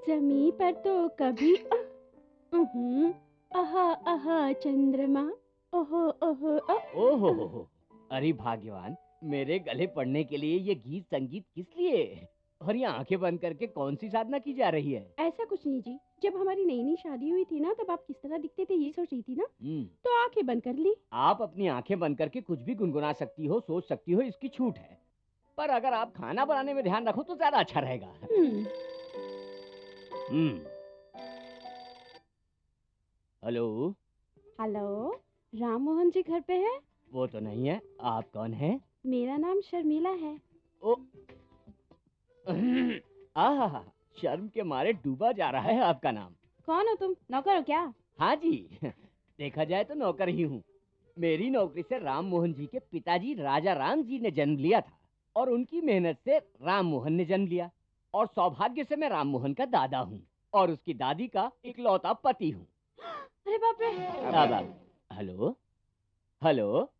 जमी पर तो कभी आहा आहा चंद्रमा, ओहो ओहो ओहो हो। अरे भाग्यवान, मेरे गले पड़ने के लिए ये गीत संगीत किस लिए? और ये आंखें बंद करके कौन सी साधना की जा रही है? ऐसा कुछ नहीं जी, जब हमारी नई नई शादी हुई थी ना, तब आप किस तरह दिखते थे ये सोच रही थी ना, तो आंखें बंद कर ली। आप अपनी आंखें बंद करके कुछ भी गुनगुना सकती हो, सोच सकती हो, इसकी छूट है। पर अगर आप खाना बनाने में ध्यान रखो तो ज्यादा अच्छा रहेगा। हेलो। हेलो, राम मोहन जी घर पे है? वो तो नहीं है। आप कौन हैं? मेरा नाम शर्मिला है। ओ आहा, शर्म के मारे डूबा जा रहा है आपका नाम। कौन हो तुम, नौकर हो क्या? हाँ जी, देखा जाए तो नौकर ही हूँ। मेरी नौकरी से राम मोहन जी के पिताजी राजा राम जी ने जन्म लिया था, और उनकी मेहनत से राम मोहन ने जन्म लिया, और सौभाग्य से मैं राम मोहन का दादा हूँ, और उसकी दादी का इकलौता पति हूँ। अरे बाप रे। Hello hello.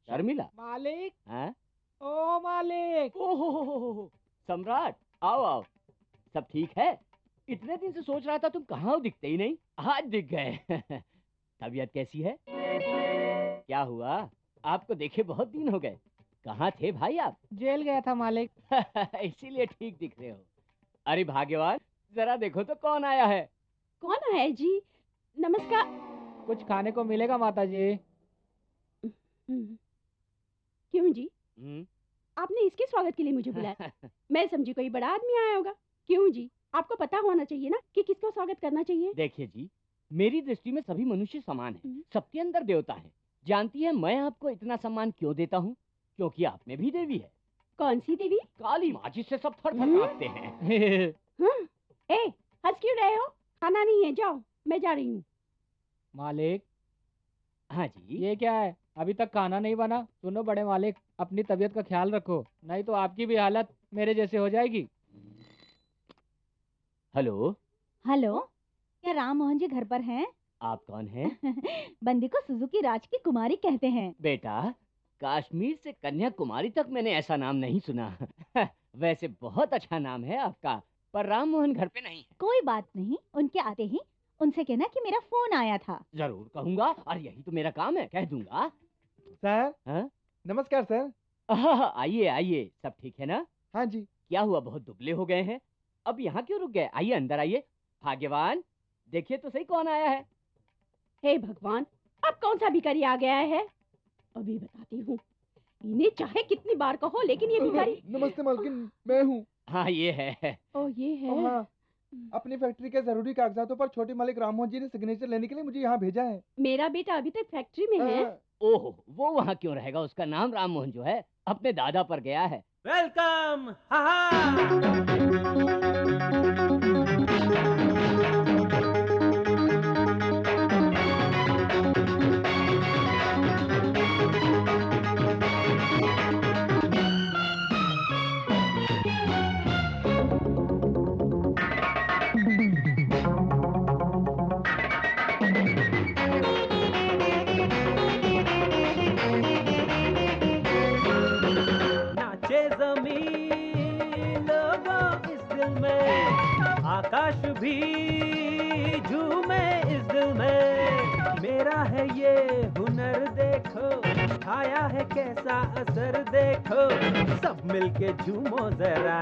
शर्मिला। मालिक। हाँ? ओ मालिक। ओहो, सम्राट, आओ आओ। सब ठीक है? इतने दिन से सोच रहा था तुम कहाँ हो, दिखते ही नहीं। आज दिख गए। तबीयत कैसी है? क्या हुआ? आपको देखे बहुत दिन हो गए। कहाँ थे भाई आप? जेल गया था मालिक। इसीलिए ठीक दिख रहे हो। अरे भाग्यवान, जरा देखो तो कौन आया है। कौन आया है जी? नमस्कार। कुछ खाने को मिलेगा माता जी? क्यों जी? आपने इसके स्वागत के लिए मुझे बुलाया? मैं समझी कोई बड़ा आदमी आया होगा। क्यों जी, आपको पता होना चाहिए ना कि किसको स्वागत करना चाहिए। देखिए जी, मेरी दृष्टि में सभी मनुष्य समान हैं, सबके अंदर देवता है। जानती है मैं आपको इतना सम्मान क्यों देता हूँ? क्योंकि आप में भी देवी है। कौन सी देवी? काली माँ, जिससे सब थर थर कांपते हैं। ए, हंस क्यों रहे हो? खाना नहीं है, जाओ, मैं जा रही हूँ। मालिक। हाँ जी। ये क्या है, अभी तक खाना नहीं बना? सुनो बड़े मालिक, अपनी तबीयत का ख्याल रखो, नहीं तो आपकी भी हालत मेरे जैसे हो जाएगी। हेलो। हेलो, क्या राम मोहन जी घर पर हैं? आप कौन हैं? बंदी को सुजुकी राज की कुमारी कहते हैं। बेटा, कश्मीर से कन्याकुमारी तक मैंने ऐसा नाम नहीं सुना। वैसे बहुत अच्छा नाम है आपका, पर राम मोहन घर पे नहीं है। कोई बात नहीं, उनके आते ही उनसे कहना कि मेरा फोन आया था। जरूर कहूँगा, और यही तो मेरा काम है, कह दूंगा। सर। हाँ? नमस्कार सर। आइए आइए, सब ठीक है ना? हाँ जी। क्या हुआ, बहुत दुबले हो गए हैं? अब यहाँ क्यों रुक गए? आइए अंदर आइए। भाग्यवान, देखिए तो सही कौन आया है। हे भगवान, अब कौन सा भिखारी आ गया है? अभी बताती हूँ। इन्हें चाहे कितनी बार कहो, लेकिन ये भिखारी। नमस्ते मालकिन, मैं हूँ। हाँ ये है। ओ ये है। हाँ, अपनी फैक्ट्री के जरूरी कागजातों पर छोटे मालिक राममोहन जी ने सिग्नेचर लेने के लिए मुझे यहाँ भेजा है। मेरा बेटा अभी तक फैक्ट्री में है। ओहो, वो वहाँ क्यों रहेगा? उसका नाम राम मोहन जो है अपने दादा पर गया है। वेलकम। आकाश भी झूमे इस दिल में, मेरा है ये हुनर देखो, आया है कैसा असर देखो, सब मिलके झूमो जरा,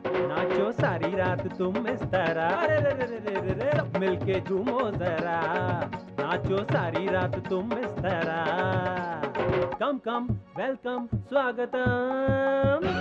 नाचो सारी रात तुम इस तरह, अरे रे रे रे रे रे, सब मिलके झूमो जरा, नाचो सारी रात तुम इस तरह, कम कम वेलकम स्वागतम।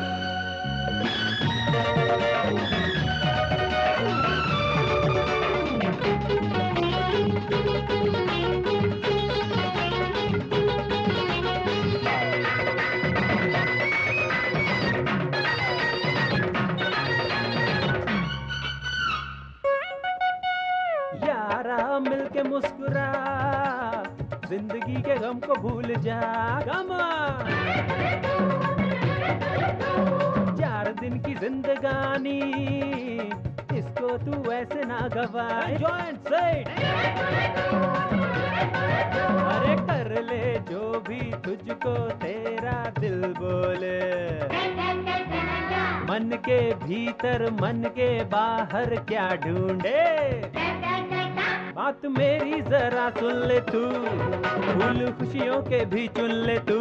यारा मिलके मुस्कुरा, जिंदगी के गम को भूल जा, चार दिन की जिंदगानी, इसको तू ऐसे ना गवा, जॉइंट सेट, अरे कर ले जो भी तुझको तेरा दिल बोले, मन के भीतर मन के बाहर क्या ढूंढे। बात मेरी जरा सुन ले तू, फूल खुशियों के भी चुन ले तू।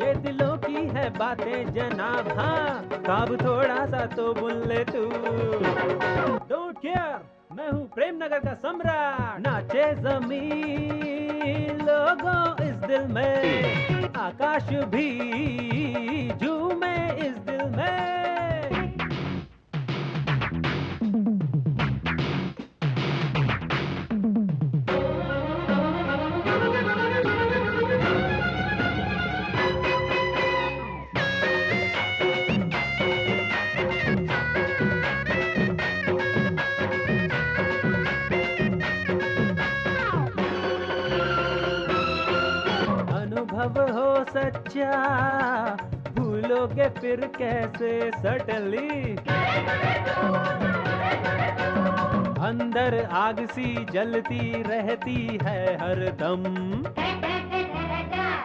ये दिलों की है बातें जनाब, हाँ काब थोड़ा सा तो बुन ले तू। डोंट केयर, मैं हूँ प्रेम नगर का सम्राट। नाचे जमीन लोगों इस दिल में, आकाश भी झूमे इस दिल में। अनुभव हो सच्चा, भूलोगे फिर कैसे सटली। अंदर आग सी जलती रहती है हरदम,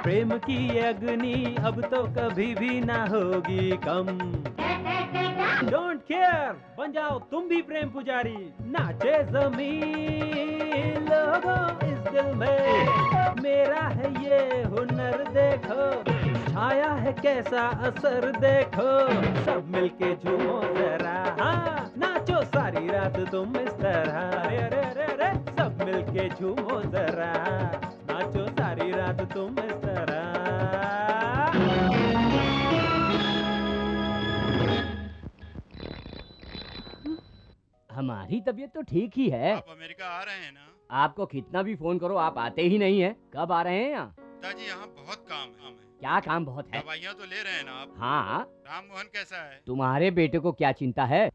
प्रेम की अग्नि अब तो कभी भी ना होगी कम। डोंट केयर, बन जाओ तुम भी प्रेम पुजारी। नाचे जमीन लोगों इस दिल में, मेरा है ये हुनर देखो, छाया है कैसा असर देखो। सब मिलके झूमो जरा, हाँ नाचो सारी रात तुम इस तरह। अरे अरे अरे अरे, सब मिलके झूमो जरा, नाचो सारी रात तुम इस तरह। हमारी तबीयत तो ठीक ही है। आप अमेरिका आ रहे हैं ना? आपको कितना भी फोन करो आप आते ही नहीं है। कब आ रहे हैं यहाँ? पिताजी यहाँ बहुत काम है। क्या काम बहुत है? दवाइयाँ तो ले रहे हैं ना आप? हाँ। राम मोहन कैसा है? तुम्हारे बेटे को क्या चिंता है?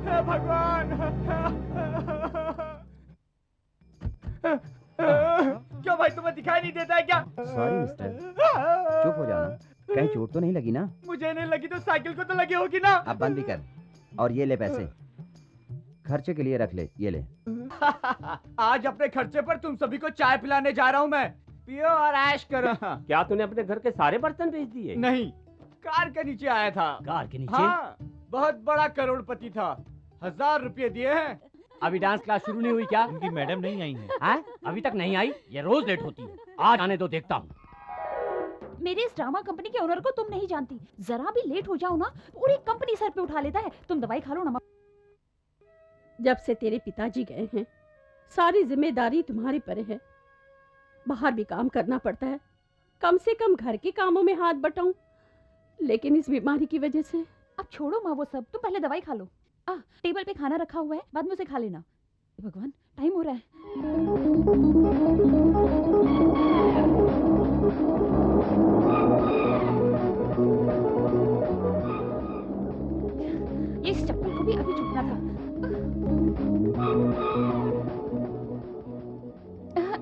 हे भगवान! क्यों भाई, तुम्हें दिखाई नहीं देता है क्या? सॉरी मिस्टर, चुप हो जाओ ना। कहीं चोट तो नहीं लगी ना? मुझे नहीं लगी तो साइकिल को तो लगी होगी ना। अब बंद भी कर, और ये ले पैसे, खर्चे के लिए रख ले, ये ले। आज अपने खर्चे पर तुम सभी को चाय पिलाने जा रहा हूँ मैं। पियो और ऐश करो। क्या तूने अपने घर के सारे बर्तन बेच दिए? नहीं, कार के नीचे आया था। कार के नीचे? हाँ, बहुत बड़ा करोड़पति था, 1000 रुपये दिए हैं। अभी डांस क्लास शुरू नहीं हुई क्या? उनकी मैडम नहीं आई है। हैं? अभी तक नहीं आई? ये रोज लेट होती है। आज आने दो, देखता हूँ। मेरी इस ड्रामा कंपनी के ओनर को तुम नहीं जानती, जरा भी लेट हो जाओ ना पूरी कंपनी सर पे उठा लेता है। तुम दवाई खा लो ना। जब से तेरे पिताजी गए हैं, सारी जिम्मेदारी तुम्हारे पर है। बाहर भी काम करना पड़ता है, कम से कम घर के कामों में हाथ बटाऊं, लेकिन इस बीमारी की वजह से। अब छोड़ो माँ वो सब, तुम पहले दवाई खा लो। टेबल पे खाना रखा हुआ है, बाद में उसे खा लेना। भगवान, टाइम हो रहा है। ये इस चप्पल को भी अभी चुकना था।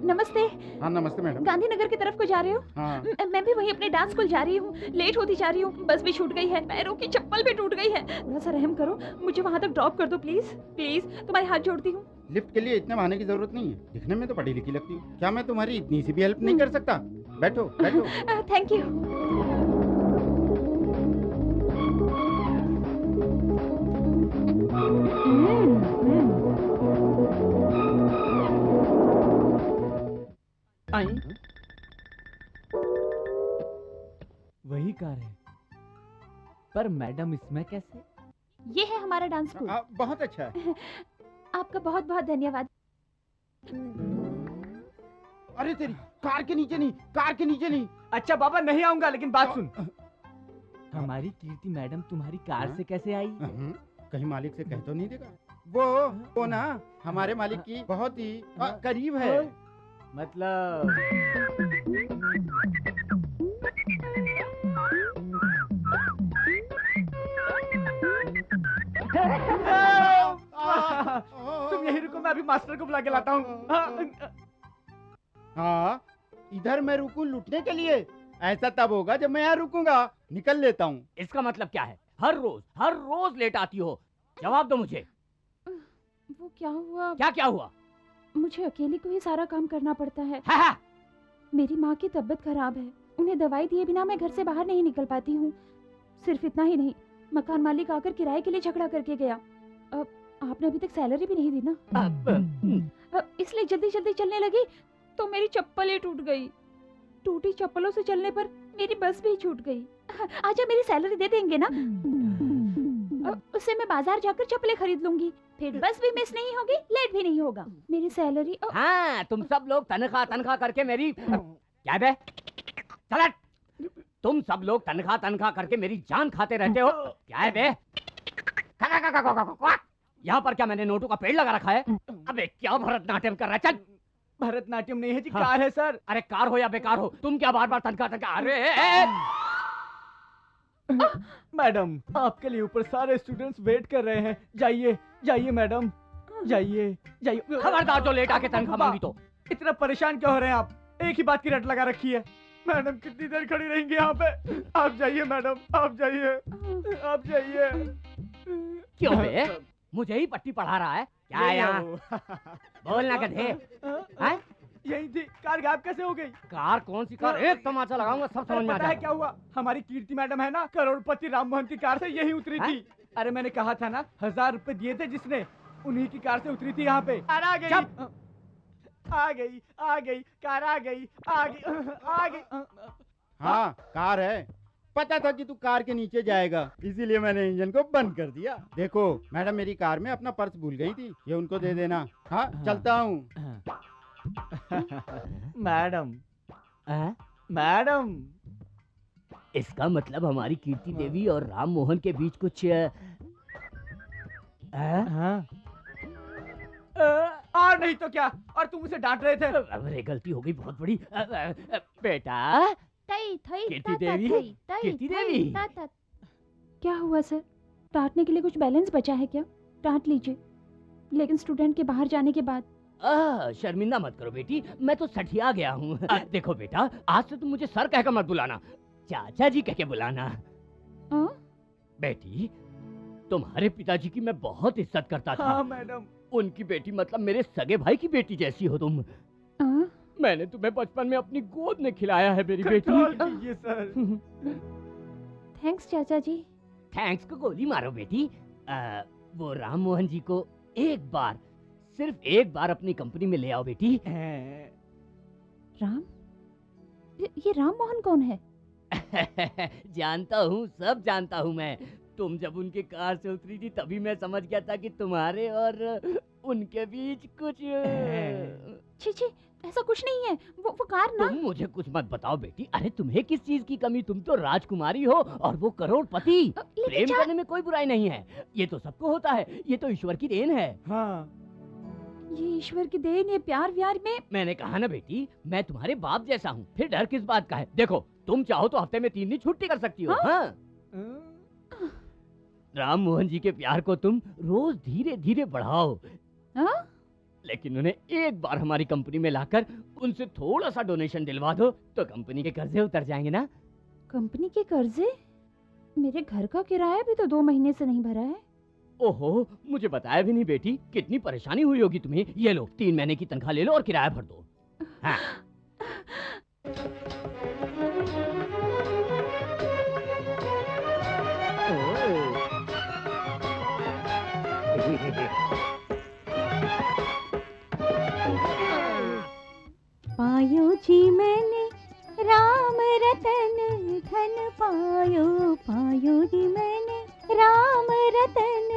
नमस्ते। हाँ नमस्ते मैडम। गांधीनगर की तरफ को जा रहे हो? हाँ। मैं भी वही अपने डांस स्कूल जा रही हूँ। लेट होती जा रही हूँ, बस भी छूट गई है, पैरों की चप्पल भी टूट गई है। थोड़ा सा रहम करो, मुझे वहाँ तक ड्रॉप कर दो प्लीज प्लीज, तुम्हारे हाथ जोड़ती हूँ। लिफ्ट के लिए इतने बहाने की जरूरत नहीं है, दिखने में तो पढ़ी लिखी लगती हूँ। क्या मैं तुम्हारी इतनी सी भी हेल्प नहीं कर सकता? बैठो बैठो। Thank you. वही कार है, पर मैडम इसमें कैसे? ये है हमारा डांस स्कूल। बहुत अच्छा है। आपका बहुत बहुत धन्यवाद। अरे तेरी, कार के नीचे नहीं, कार के नीचे नहीं। अच्छा बाबा, नहीं आऊंगा, लेकिन बात सुन। हमारी कीर्ति मैडम तुम्हारी कार से कैसे आई? कहीं मालिक से कह तो नहीं देगा? वो ना हमारे मालिक की बहुत ही करीब है। मतलब तुम यही रुको, मैं अभी मास्टर को बुला के लाता हूँ। हाँ, इधर मैं रुकूं लूटने के लिए? ऐसा तब होगा जब मैं यहाँ रुकूंगा। निकल लेता हूँ। इसका मतलब क्या है? हर रोज लेट आती हो। जवाब दो मुझे। वो क्या हुआ? क्या हुआ? मुझे अकेले को ही सारा काम करना पड़ता है। हाँ हाँ। मेरी माँ की तबीयत खराब है, उन्हें दवाई दिए बिना मैं घर से बाहर नहीं निकल पाती हूँ। सिर्फ इतना ही नहीं, मकान मालिक आकर किराए के लिए झगड़ा करके गया। अब आपने अभी तक सैलरी भी नहीं दी ना। अब इसलिए जल्दी जल्दी चलने लगी तो मेरी चप्पल ही टूट गई। टूटी चप्पलों से चलने पर मेरी बस भी छूट गई। आज आप मेरी सैलरी दे देंगे ना? अब उससे मैं बाजार जाकर चप्पलें खरीद लूंगी, फिर बस भी मिस नहीं होगी, लेट भी नहीं होगा। मेरी सैलरी हाँ, तुम सब लोग तनख्वाह करके मेरी क्या बे? चल हट। तुम सब लोग तनख्वाह करके मेरी जान खाते रहते हो। क्या है बे? यहाँ पर क्या मैंने नोटों का पेड़ लगा रखा है? अबे क्या भरतनाट्यम कर रहा है? चल। भरतनाट्यम नहीं है जी, कार है सर। अरे कार हो या बेकार हो, तुम क्या बार बार तनख्वाह? अरे मैडम, आपके लिए ऊपर सारे स्टूडेंट्स वेट कर रहे हैं। जाइए जाइए मैडम, जाइए जाइए। खबरदार जो लेट आके तनख्वाह मांगी तो। इतना परेशान क्यों हो रहे हैं आप? एक ही बात की रट लगा रखी है। मैडम कितनी देर खड़ी रहेंगी यहाँ पे? आप जाइए मैडम, आप जाइए, आप जाइए। क्यों बे? मुझे ही पट्टी पढ़ा रहा है क्या है यहाँ? बोलना गधे। हैं? यही थी, कार गायब कैसे हो गई? कार कौन सी कार? एक तमाचा लगाऊंगा, सब समझ में आ पता है जाएगा। क्या हुआ? हमारी कीर्ति मैडम है ना, करोड़पति राम मोहन की कार से यही उतरी थी। अरे मैंने कहा था ना, 1000 रुपए दिए थे जिसने, उन्हीं की कार से उतरी थी यहाँ पे। कार आ गई, आ गई, आ गई, कार आ गई, आ गई, आ गई। हाँ, कार है। पता था कि तू कार के नीचे जाएगा, इसीलिए मैंने इंजन को बंद कर दिया। देखो मैडम, मेरी कार में अपना पर्स भूल गई थी, ये उनको दे देना। हाँ, चलता हूँ। मैडम, मैडम, इसका मतलब हमारी कीर्ति देवी और राम मोहन के बीच कुछ और नहीं तो क्या? और तुम उसे डांट रहे थे। अरे गलती हो गई बहुत बड़ी। बेटा कीर्ति देवी, कीर्ति देवी। क्या हुआ सर? डांटने के लिए कुछ बैलेंस बचा है क्या? डांट लीजिए, लेकिन स्टूडेंट के बाहर जाने के बाद। शर्मिंदा मत करो बेटी, मैं तो सठिया गया हूँ। देखो बेटा, आज से तुम मुझे सर कहकर मत बुलाना, चाचा जी कह के बुलाना। बेटी, तुम्हारे पिताजी की मैं बहुत इज्जत करता था। हाँ मैडम। उनकी बेटी मतलब मेरे सगे भाई की बेटी जैसी हो तुम। मैंने तुम्हें बचपन में अपनी गोद में खिलाया है मेरी बेटी। कीजिए सर। थैंक्स चाचा जी। थैंक्स को गोली मारो बेटी। वो राम मोहन जी को एक बार, सिर्फ एक बार अपनी कंपनी में ले आओ बेटी। राम? ये राम मोहन कौन है? जानता हूँ, सब जानता हूँ मैं। तुम जब उनकी कार से उतरी थी तभी मैं समझ गया था कि तुम्हारे और उनके बीच कुछ। छी छी, ऐसा कुछ नहीं है। वो कार ना। तुम मुझे कुछ मत बताओ बेटी। अरे तुम्हें किस चीज की कमी? तुम तो राजकुमारी हो और वो करोड़पति। प्रेम करने में कोई बुराई नहीं है, ये तो सबको होता है, ये तो ईश्वर की देन है। हाँ, ये ईश्वर की देन है। प्यार व्यार में मैंने कहा ना बेटी, मैं तुम्हारे बाप जैसा हूँ, फिर डर किस बात का है? देखो, तुम चाहो तो हफ्ते में 3 दिन छुट्टी कर सकती हो। हाँ? राम मोहन जी के प्यार को तुम रोज धीरे धीरे बढ़ाओ। लेकिन उन्हें एक बार हमारी कंपनी में लाकर उनसे थोड़ा सा डोनेशन दिलवा दो तो कंपनी के कर्जे उतर जाएंगे ना। कंपनी के कर्जे? मेरे घर का किराया भी तो 2 महीने से नहीं भरा है। ओहो, मुझे बताया भी नहीं बेटी। कितनी परेशानी हुई होगी तुम्हें। ये लो, 3 महीने की तनख्वाह ले लो और किराया भर दो। हाँ। पायो जी मैंने राम रतन धन पायो, पायो जी मैंने राम रतन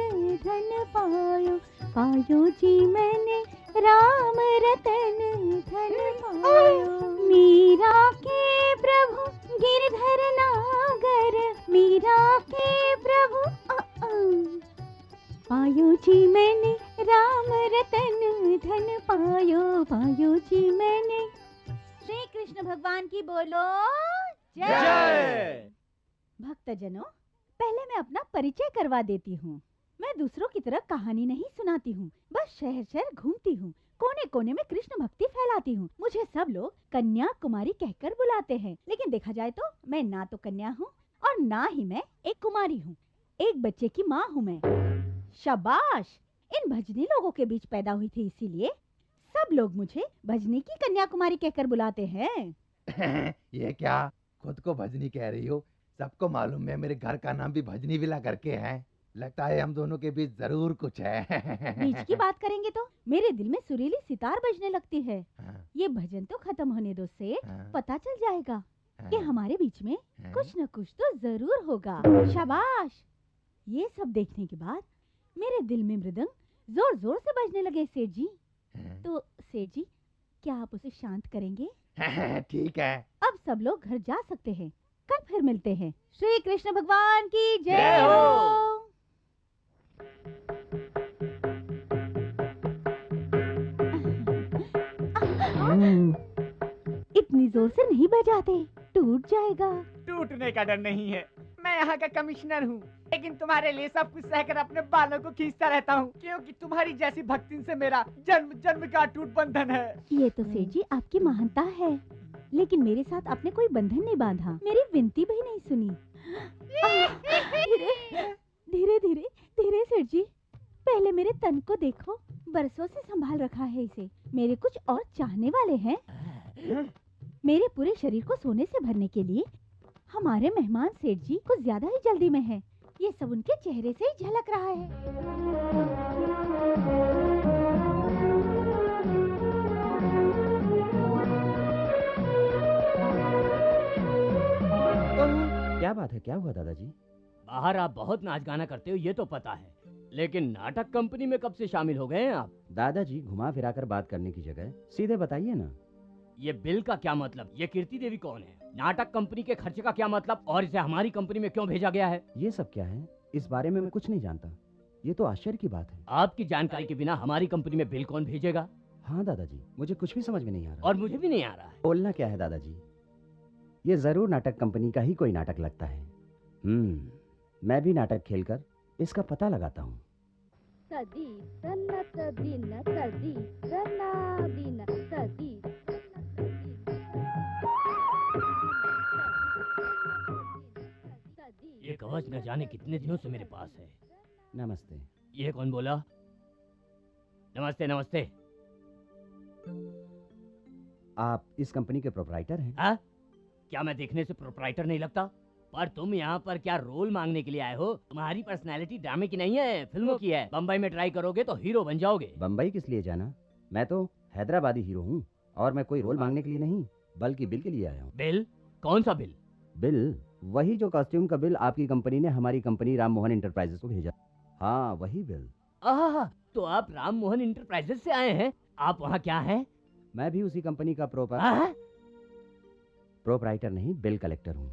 धन पायो, पायो जी मैंने राम रतन धन पायो। मीरा के प्रभु गिरधर नागर, मीरा के प्रभु पायो जी मैंने राम रतन धन पायो, पायो जी मैंने। श्री कृष्ण भगवान की बोलो जय। भक्तजनों, पहले मैं अपना परिचय करवा देती हूँ। मैं दूसरों की तरह कहानी नहीं सुनाती हूँ, बस शहर शहर घूमती हूँ, कोने कोने में कृष्ण भक्ति फैलाती हूँ। मुझे सब लोग कन्या कुमारी कहकर बुलाते हैं, लेकिन देखा जाए तो मैं ना तो कन्या हूँ और ना ही मैं एक कुमारी हूँ। एक बच्चे की माँ हूँ मैं। शाबाश, इन भजनी लोगों के बीच पैदा हुई थी, इसीलिए सब लोग मुझे भजनी की कन्याकुमारी कहकर बुलाते हैं। ये क्या खुद को भजनी कह रही हो? सबको मालूम है मेरे घर का नाम भी भजनी विला करके है। लगता है हम दोनों के बीच जरूर कुछ है। बीच की बात करेंगे तो मेरे दिल में सुरीली सितार बजने लगती है। हाँ, ये भजन तो खत्म होने दो सेठ, हाँ, पता चल जाएगा हाँ, कि हमारे बीच में हाँ। कुछ न कुछ तो जरूर होगा। शाबाश। ये सब देखने के बाद मेरे दिल में मृदंग जोर जोर से बजने लगे सेठ जी। हाँ। तो सेठ जी, क्या आप उसे शांत करेंगे? ठीक है। अब सब लोग घर जा सकते हैं। कल फिर मिलते हैं। श्री कृष्ण भगवान की जय जय हो। हो। इतनी जोर से नहीं बजाते, टूट जाएगा। टूटने का डर नहीं है। मैं यहाँ का कमिश्नर हूँ, लेकिन तुम्हारे लिए सब कुछ सहकर अपने बालों को खींचता रहता हूँ, क्योंकि तुम्हारी जैसी भक्तिन से मेरा जन्म जन्म का अटूट बंधन है। ये तो सेठ जी आपकी महानता है, लेकिन मेरे साथ आपने कोई बंधन नहीं बांधा, मेरी विनती भी नहीं सुनी। धीरे धीरे धीरे सेठ जी, पहले मेरे तन को देखो, बरसों से संभाल रखा है इसे। मेरे कुछ और चाहने वाले हैं। मेरे पूरे शरीर को सोने से भरने के लिए हमारे मेहमान सेठ जी कुछ ज्यादा ही जल्दी में है। ये सब उनके चेहरे से ही झलक रहा है। क्या बात है, क्या हुआ दादाजी? बाहर आप बहुत नाच गाना करते हो ये तो पता है, लेकिन नाटक कंपनी में कब से शामिल हो गए हैं आप? दादाजी, घुमा फिरा कर बात करने की जगह सीधे बताइए ना। ये बिल का क्या मतलब? ये कीर्ति देवी कौन है? नाटक कंपनी के खर्चे का क्या मतलब? और इसे हमारी कंपनी में क्यों भेजा गया है? ये सब क्या है? इस बारे में मैं कुछ नहीं जानता। ये तो आश्चर्य की बात है। आपकी जानकारी के बिना हमारी कंपनी में बिल कौन भेजेगा? हाँ दादाजी, मुझे कुछ भी समझ में नहीं आ रहा। और मुझे भी नहीं आ रहा है। बोलना क्या है दादाजी? ये जरूर नाटक कंपनी का ही कोई नाटक लगता है। मैं भी नाटक खेलकर इसका पता लगाता हूँ। सदी सन्नत दिन सदी सन्ना दिन सदी ये कवच न जाने कितने दिनों से मेरे पास है। नमस्ते। ये कौन बोला? नमस्ते नमस्ते। आप इस कंपनी के प्रोपराइटर हैं? हाँ? क्या मैं देखने से प्रोपराइटर नहीं लगता? पर तुम यहाँ पर क्या रोल मांगने के लिए आए हो? तुम्हारी पर्सनैलिटी ड्रामे की नहीं है, फिल्मों की है। बम्बई में ट्राई करोगे तो हीरो बन जाओगे। बम्बई किस लिए जाना? मैं तो हैदराबादी हीरो हूँ, और मैं कोई रोल मांगने के लिए नहीं बल्कि बिल के लिए आया हूँ। बिल? कौन सा बिल? बिल वही जो कॉस्ट्यूम का बिल आपकी कंपनी ने हमारी कंपनी राम मोहन इंटरप्राइजेस को भेजा। हाँ वही बिल। तो आप राम मोहन इंटरप्राइजेस से आए हैं? आप वहाँ क्या हैं? मैं भी उसी कंपनी का प्रोपराइटर नहीं, बिल कलेक्टर हूँ।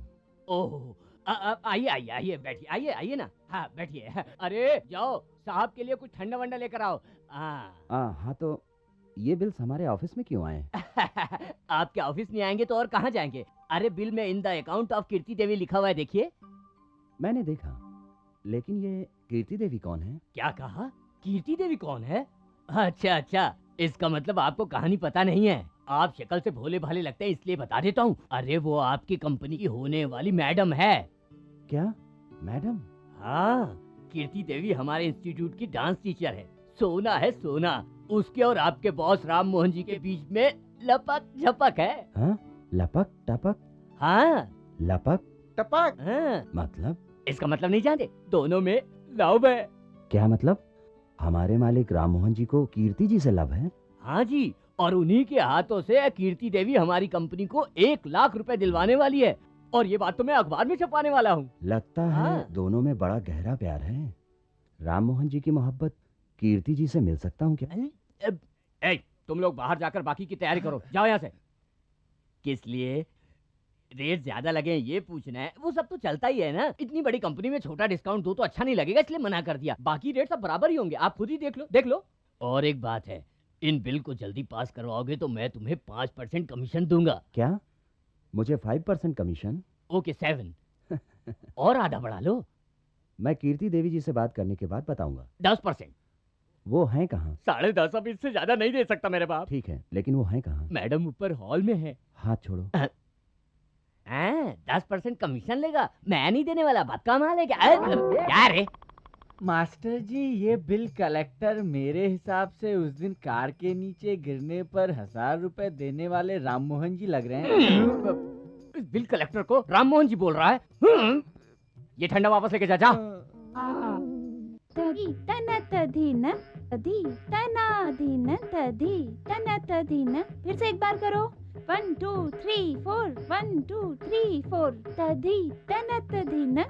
ओह, आइए आइए आइए बैठिए, आइए आइए ना। हाँ बैठिए। अरे जाओ साहब के लिए कुछ ठंडा वंडा लेकर आओ। हाँ तो ये बिल्स हमारे ऑफिस में क्यों आए? आपके ऑफिस नहीं आएंगे तो और कहाँ जाएंगे? अरे बिल में इन द अकाउंट ऑफ कीर्ति देवी लिखा हुआ है, देखिए। मैंने देखा, लेकिन ये कीर्ति देवी कौन है? क्या कहा? कीर्ति देवी कौन है? अच्छा अच्छा, इसका मतलब आपको कहानी पता नहीं है। आप शक्ल से भोले भाले लगते हैं इसलिए बता देता हूँ। अरे वो आपकी कंपनी की होने वाली मैडम है। क्या मैडम? हाँ, कीर्ति देवी हमारे इंस्टीट्यूट की डांस टीचर है। सोना है सोना। उसके और आपके बॉस राम मोहन जी के बीच में लपक झपक है। हाँ? लपक टपक? हाँ लपक टपक? हाँ। मतलब? इसका मतलब नहीं जानते? दोनों में लव है। क्या मतलब? हमारे मालिक राम मोहन जी को कीर्ति जी से लव है? हाँ जी, और उन्हीं के हाथों से कीर्ति देवी हमारी कंपनी को 1 लाख रुपए दिलवाने वाली है। और ये बात तो मैं अखबार में छपाने वाला हूँ। लगता है हाँ। दोनों में बड़ा गहरा प्यार है। राम मोहन जी की मोहब्बत कीर्ति जी से मिल सकता हूँ क्या? तुम लोग बाहर जाकर बाकी की तैयारी करो, जाओ यहाँ से। किस लिए? रेट ज्यादा लगे ये पूछना है? वो सब तो चलता ही है ना। इतनी बड़ी कंपनी में छोटा डिस्काउंट दो तो अच्छा नहीं लगेगा, इसलिए मना कर दिया। बाकी रेट सब बराबर ही होंगे, आप खुद ही देख लो। और एक बात है, इन बिल को जल्दी पास करवाओगे तो मैं तुम्हें 5% कमीशन दूंगा। क्या? मुझे 5% कमीशन? ओके 7 और आधा बढ़ा लो। मैं कीर्ति देवी जी से बात करने के बाद बताऊंगा। 10%। वो हैं कहाँ? 10.5 अब इससे ज्यादा नहीं दे सकता मेरे बाप। ठीक है, लेकिन वो हैं कहाँ? मैडम ऊपर हॉल में है। हाथ छोड़ो। 10% कमीशन लेगा? मैं नहीं देने वाला, बात का माल है क्या? क्या रे? मास्टर जी, ये बिल कलेक्टर मेरे हिसाब से उस दिन कार के नीचे गिरने पर 1000 रुपए देने वाले राम मोहन जी लग रहे हैं। इस बिल कलेक्टर को राम मोहन जी बोल रहा है। ये ठंडा वापस लेके जा। तदी तना तदीन तदी तना दीन तदी तना तदीन। फिर से एक बार करो। 1 2 3 4 1 2 3 4 तदी तना तदीन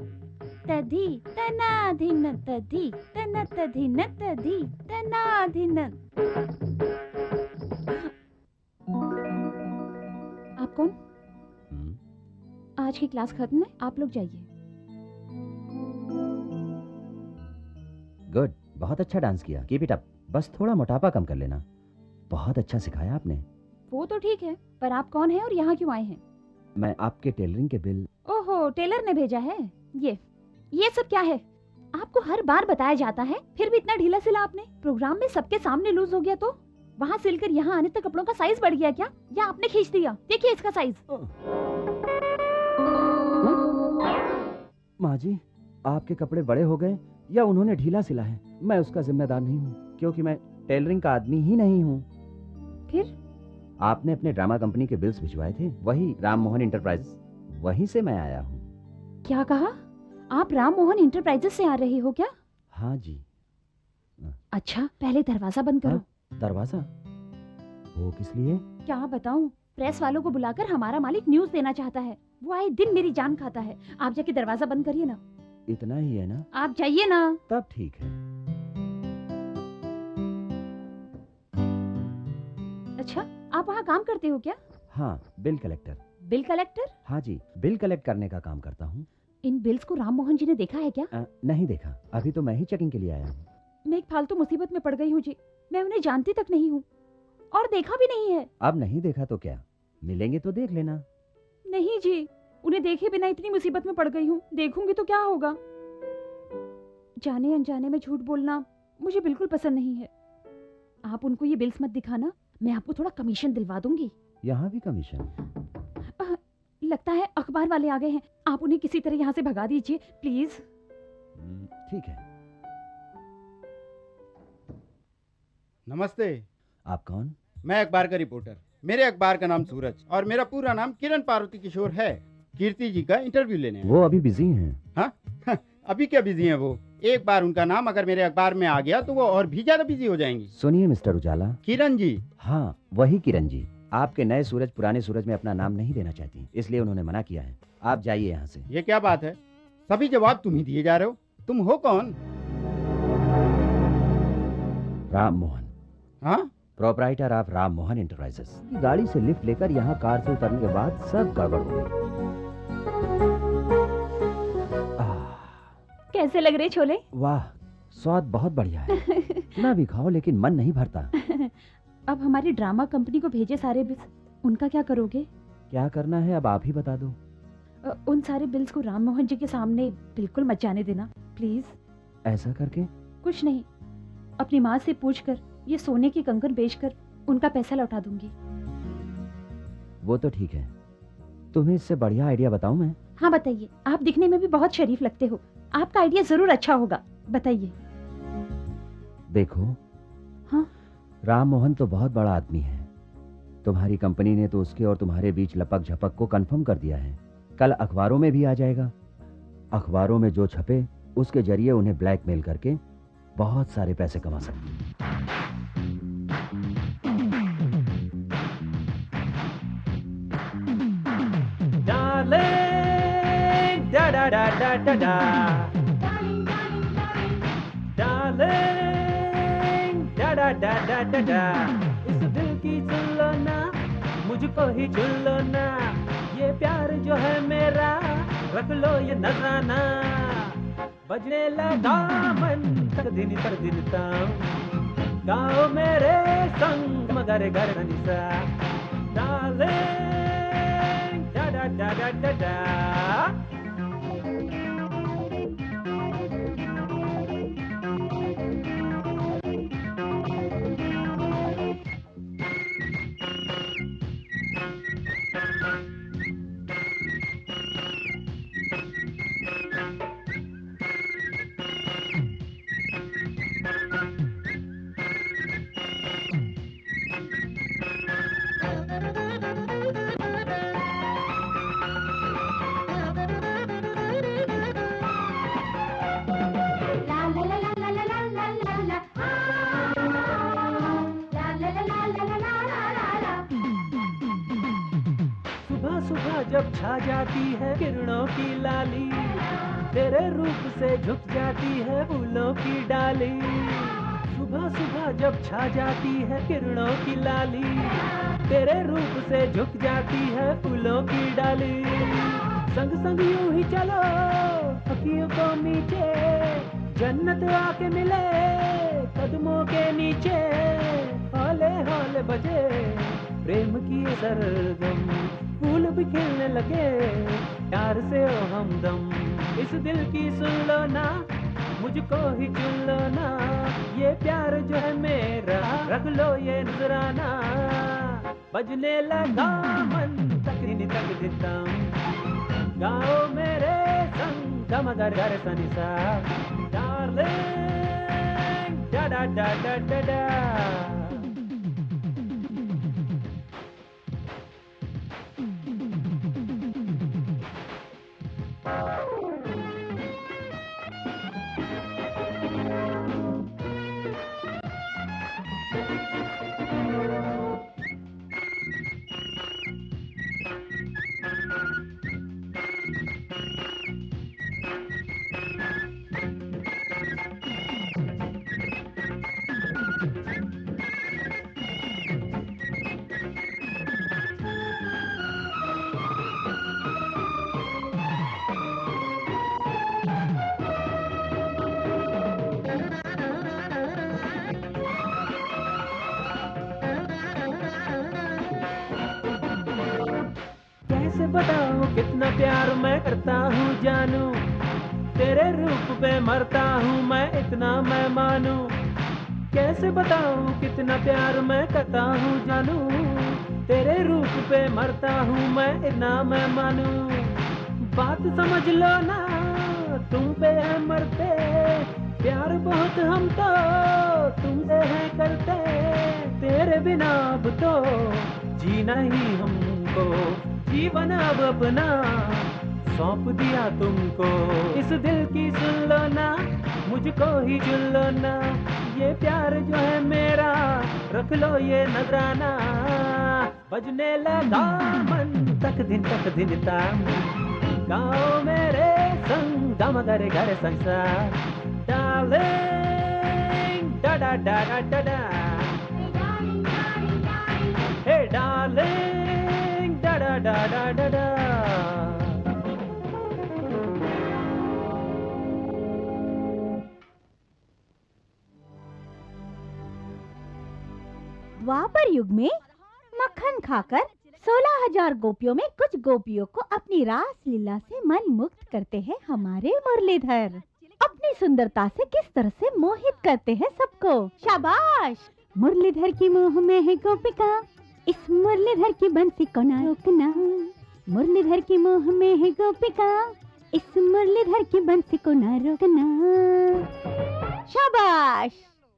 तदी तना दीन तदी तना तदीन तदी तना दीन। आप कौन? आज की क्लास खत्म है, आप लोग जाइए। गुड, बहुत अच्छा डांस किया, कीप इट अप। बस थोड़ा मोटापा कम कर लेना। बहुत अच्छा सिखाया आपने। वो तो ठीक है, पर आप कौन हैं और यहाँ क्यों आए हैं? मैं आपके टेलरिंग के बिल। ओहो, टेलर ने भेजा है। ये सब क्या है? आपको हर बार बताया जाता है, फिर भी इतना ढीला सिला आपने। प्रोग्राम में सबके सामने लूज हो गया तो वहाँ सिलकर यहाँ आने तक कपड़ों का साइज बढ़ गया क्या, या आपने खींच दिया? देखिए इसका साइज। माँ जी, आपके कपड़े बड़े हो गए या उन्होंने ढीला सिला है? मैं उसका जिम्मेदार नहीं हूँ, क्योंकि मैं टेलरिंग का आदमी ही नहीं हूँ। फिर आपने अपने ड्रामा कंपनी के बिल्स भिजवाए थे, वही राम मोहन इंटरप्राइज, वहीं से मैं आया हूँ। क्या कहा? आप राम मोहन इंटरप्राइजेस से आ रहे हो क्या? हाँ जी। अच्छा, पहले दरवाजा बंद करो। दरवाजा? वो किस लिए? क्या बताऊं, प्रेस वालों को बुलाकर हमारा मालिक न्यूज़ देना चाहता है। वो आए दिन मेरी जान खाता है। आप जाके दरवाजा बंद करिए ना। इतना ही है ना? आप जाइए ना। तब ठीक है। अच्छा, आप वहाँ काम करते हो क्या? हाँ, बिल कलेक्टर। Bill collector? हाँ जी, बिल कलेक्ट करने का काम करता हूँ। इन बिल्स को राम मोहन जी ने देखा है क्या? नहीं देखा, अभी तो मैं ही चेकिंग के लिए आया हूँ। मैं एक फालतू मुसीबत में पड़ गई हूँ जी। मैं उन्हें जानती तक नहीं हूँ और देखा भी नहीं है। अब नहीं देखा तो क्या, मिलेंगे तो देख लेना। नहीं जी, उन्हें देखे बिना इतनी मुसीबत में पड़ गई हूँ, देखूंगी तो क्या होगा। जाने अनजाने में झूठ बोलना मुझे बिल्कुल पसंद नहीं है। आप उनको ये बिल्स मत दिखाना, मैं आपको थोड़ा कमीशन दिलवा दूंगी। यहाँ भी कमीशन? लगता है अखबार वाले आ गए हैं। आप उन्हें किसी तरह यहाँ से भगा दीजिए प्लीज। ठीक है। नमस्ते। आप कौन? मैं अखबार का रिपोर्टर। मेरे अखबार का नाम सूरज और मेरा पूरा नाम किरण पार्वती किशोर है। कीर्ति जी का इंटरव्यू लेने हैं। वो अभी बिजी हैं। हाँ? अभी क्या बिजी हैं वो? एक बार उनका नाम अगर मेरे अखबार में आ गया तो वो और भी ज्यादा बिजी हो जाएंगी। सुनिए मिस्टर उजाला। किरण जी? हाँ, वही किरण जी। आपके नए सूरज पुराने सूरज में अपना नाम नहीं देना चाहती, इसलिए उन्होंने मना किया है। आप जाइए यहाँ से। ये क्या बात है? सभी जवाब तुम ही दिए जा रहे हो। तुम हो कौन? राम मोहन। हाँ? Proprietor of Ram Mohan enterprises. गाड़ी से लिफ्ट लेकर यहाँ कार से उतरने के बाद सब गड़बड़ हो गई। कैसे लग रहे छोले? वाह, स्वाद बहुत बढ़िया है। कितना भी खाओ लेकिन मन नहीं भरता। अब हमारी ड्रामा कंपनी को भेजे सारे बिल्स, उनका क्या करोगे? क्या करना है अब आप ही बता दो। उन सारे बिल्स को राम मोहन जी के सामने बिल्कुल मत जाने देना प्लीज। ऐसा करके? कुछ नहीं, अपनी माँ से पूछकर ये सोने की कंगन बेचकर उनका पैसा लौटा दूंगी। वो तो ठीक है, तुम्हें इससे बढ़िया आइडिया बताऊं मैं? हाँ बताइए, आप दिखने में भी बहुत शरीफ लगते हो, आपका आइडिया जरूर अच्छा होगा, बताइए। देखो, हाँ? राम मोहन तो बहुत बड़ा आदमी है। तुम्हारी कंपनी ने तो उसके और तुम्हारे बीच लपक झपक को कंफर्म कर दिया है। कल अखबारों में भी आ जाएगा। अखबारों में जो छपे उसके जरिए उन्हें ब्लैकमेल करके बहुत सारे पैसे कमा सकती है। Darling, da da da da da da. Darling, da da da da da da. इस दिल की सुन लो ना, मुझको ही चुन लो ना। ये प्यार जो है मेरा, रख लो ये नजराना। बजने लगा मन तक दिन तक गाओ मेरे संग मगर घर निसा। Darling, da da da da da da. जब छा जाती है किरणों की लाली, तेरे रूप से झुक जाती है फूलों की डाली। सुबह सुबह जब छा जाती है किरणों की लाली, तेरे रूप से झुक जाती है फूलों की डाली। संग संग यूं ही चलो अखियों को नीचे, जन्नत आके मिले कदमों के नीचे। हौले हौले बजे प्रेम की सरगम, फूल भी खिलने लगे प्यार से ओ हमदम। इस दिल की सुन लो ना, मुझको ही चुन लो ना, ये प्यार जो है मेरा रख लो ये नजराना। बजने लगा मन तक दिन गाओ मेरे संग गम गर गर सनी सा, डार्लिंग डा डा डा डा डा डा। कैसे बताऊं कितना प्यार मैं करता हूँ जानू, तेरे रूप पे मरता हूँ मैं इतना मैं मानू। कैसे बताऊं कितना प्यार मैं करता हूँ जानू, तेरे रूप पे मरता हूँ मैं इतना मैं मानू। बात समझ लो ना तुम पे है मरते, प्यार बहुत हम तो तुमसे है करते। तेरे बिना अब तो जीना ही हमको, जीवन अब अपना सौंप दिया तुमको। इस दिल की सुन लो ना, मुझको ही चुन लो ना, ये प्यार जो है मेरा रख लो ये नजराना। बजने लगा मन तक दिन ताम, गाओ मेरे संग गम गरे गरे संसार। डार्लिंग डा डा डा डा डा डा, हे डार्लिंग डा डा डा डा डा डा। द्वापर युग में मक्खन खाकर 16,000 गोपियों में कुछ गोपियों को अपनी रास लीला से मन मुक्त करते हैं हमारे मुरलीधर। अपनी सुंदरता से किस तरह से मोहित करते हैं सबको। शाबाश! मुरलीधर की मोह में है गोपिका, इस मुरलीधर की बंसी को ना रोकना। मुरलीधर की मोह में है गोपिका, इस मुरलीधर की बंसी को ना रोकना। शाबाश!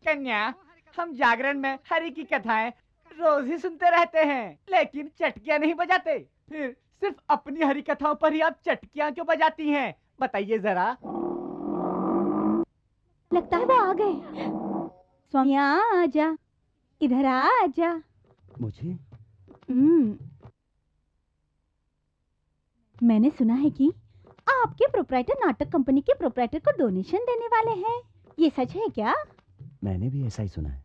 कन्या, हम जागरण में हरि की कथाएं रोज ही सुनते रहते हैं, लेकिन चटकियां नहीं बजाते। फिर सिर्फ अपनी हरि कथाओं पर ही आप चटकियां क्यों बजाती हैं? बताइए जरा। लगता है वो आ गए। स्वामी आजा, इधर आजा। मुझे मैंने सुना है कि आपके प्रोप्राइटर नाटक कंपनी के प्रोप्राइटर को डोनेशन देने वाले हैं। ये सच है क्या? मैंने भी ऐसा ही सुना है।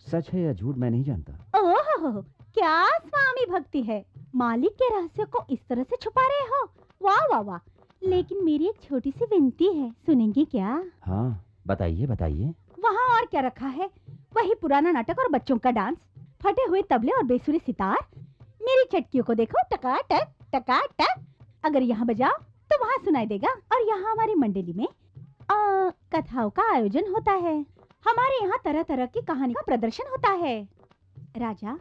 सच है या झूठ मैं नहीं जानता। ओह, क्या स्वामी भक्ति है। मालिक के रहस्य को इस तरह से छुपा रहे हो। वाह वाह वाह। लेकिन मेरी एक छोटी सी विनती है, सुनेंगे क्या? हाँ बताइए बताइए। वहाँ और क्या रखा है? वही पुराना नाटक और बच्चों का डांस, फटे हुए तबले और बेसुरे सितार। मेरी चटकियों को देखो, टकाटक टकाटक। अगर यहाँ बजाओ तो वहाँ सुनाई देगा। और यहाँ हमारी मंडली में कथाओं का आयोजन होता है। हमारे यहाँ तरह तरह की कहानी का प्रदर्शन होता है। राजा,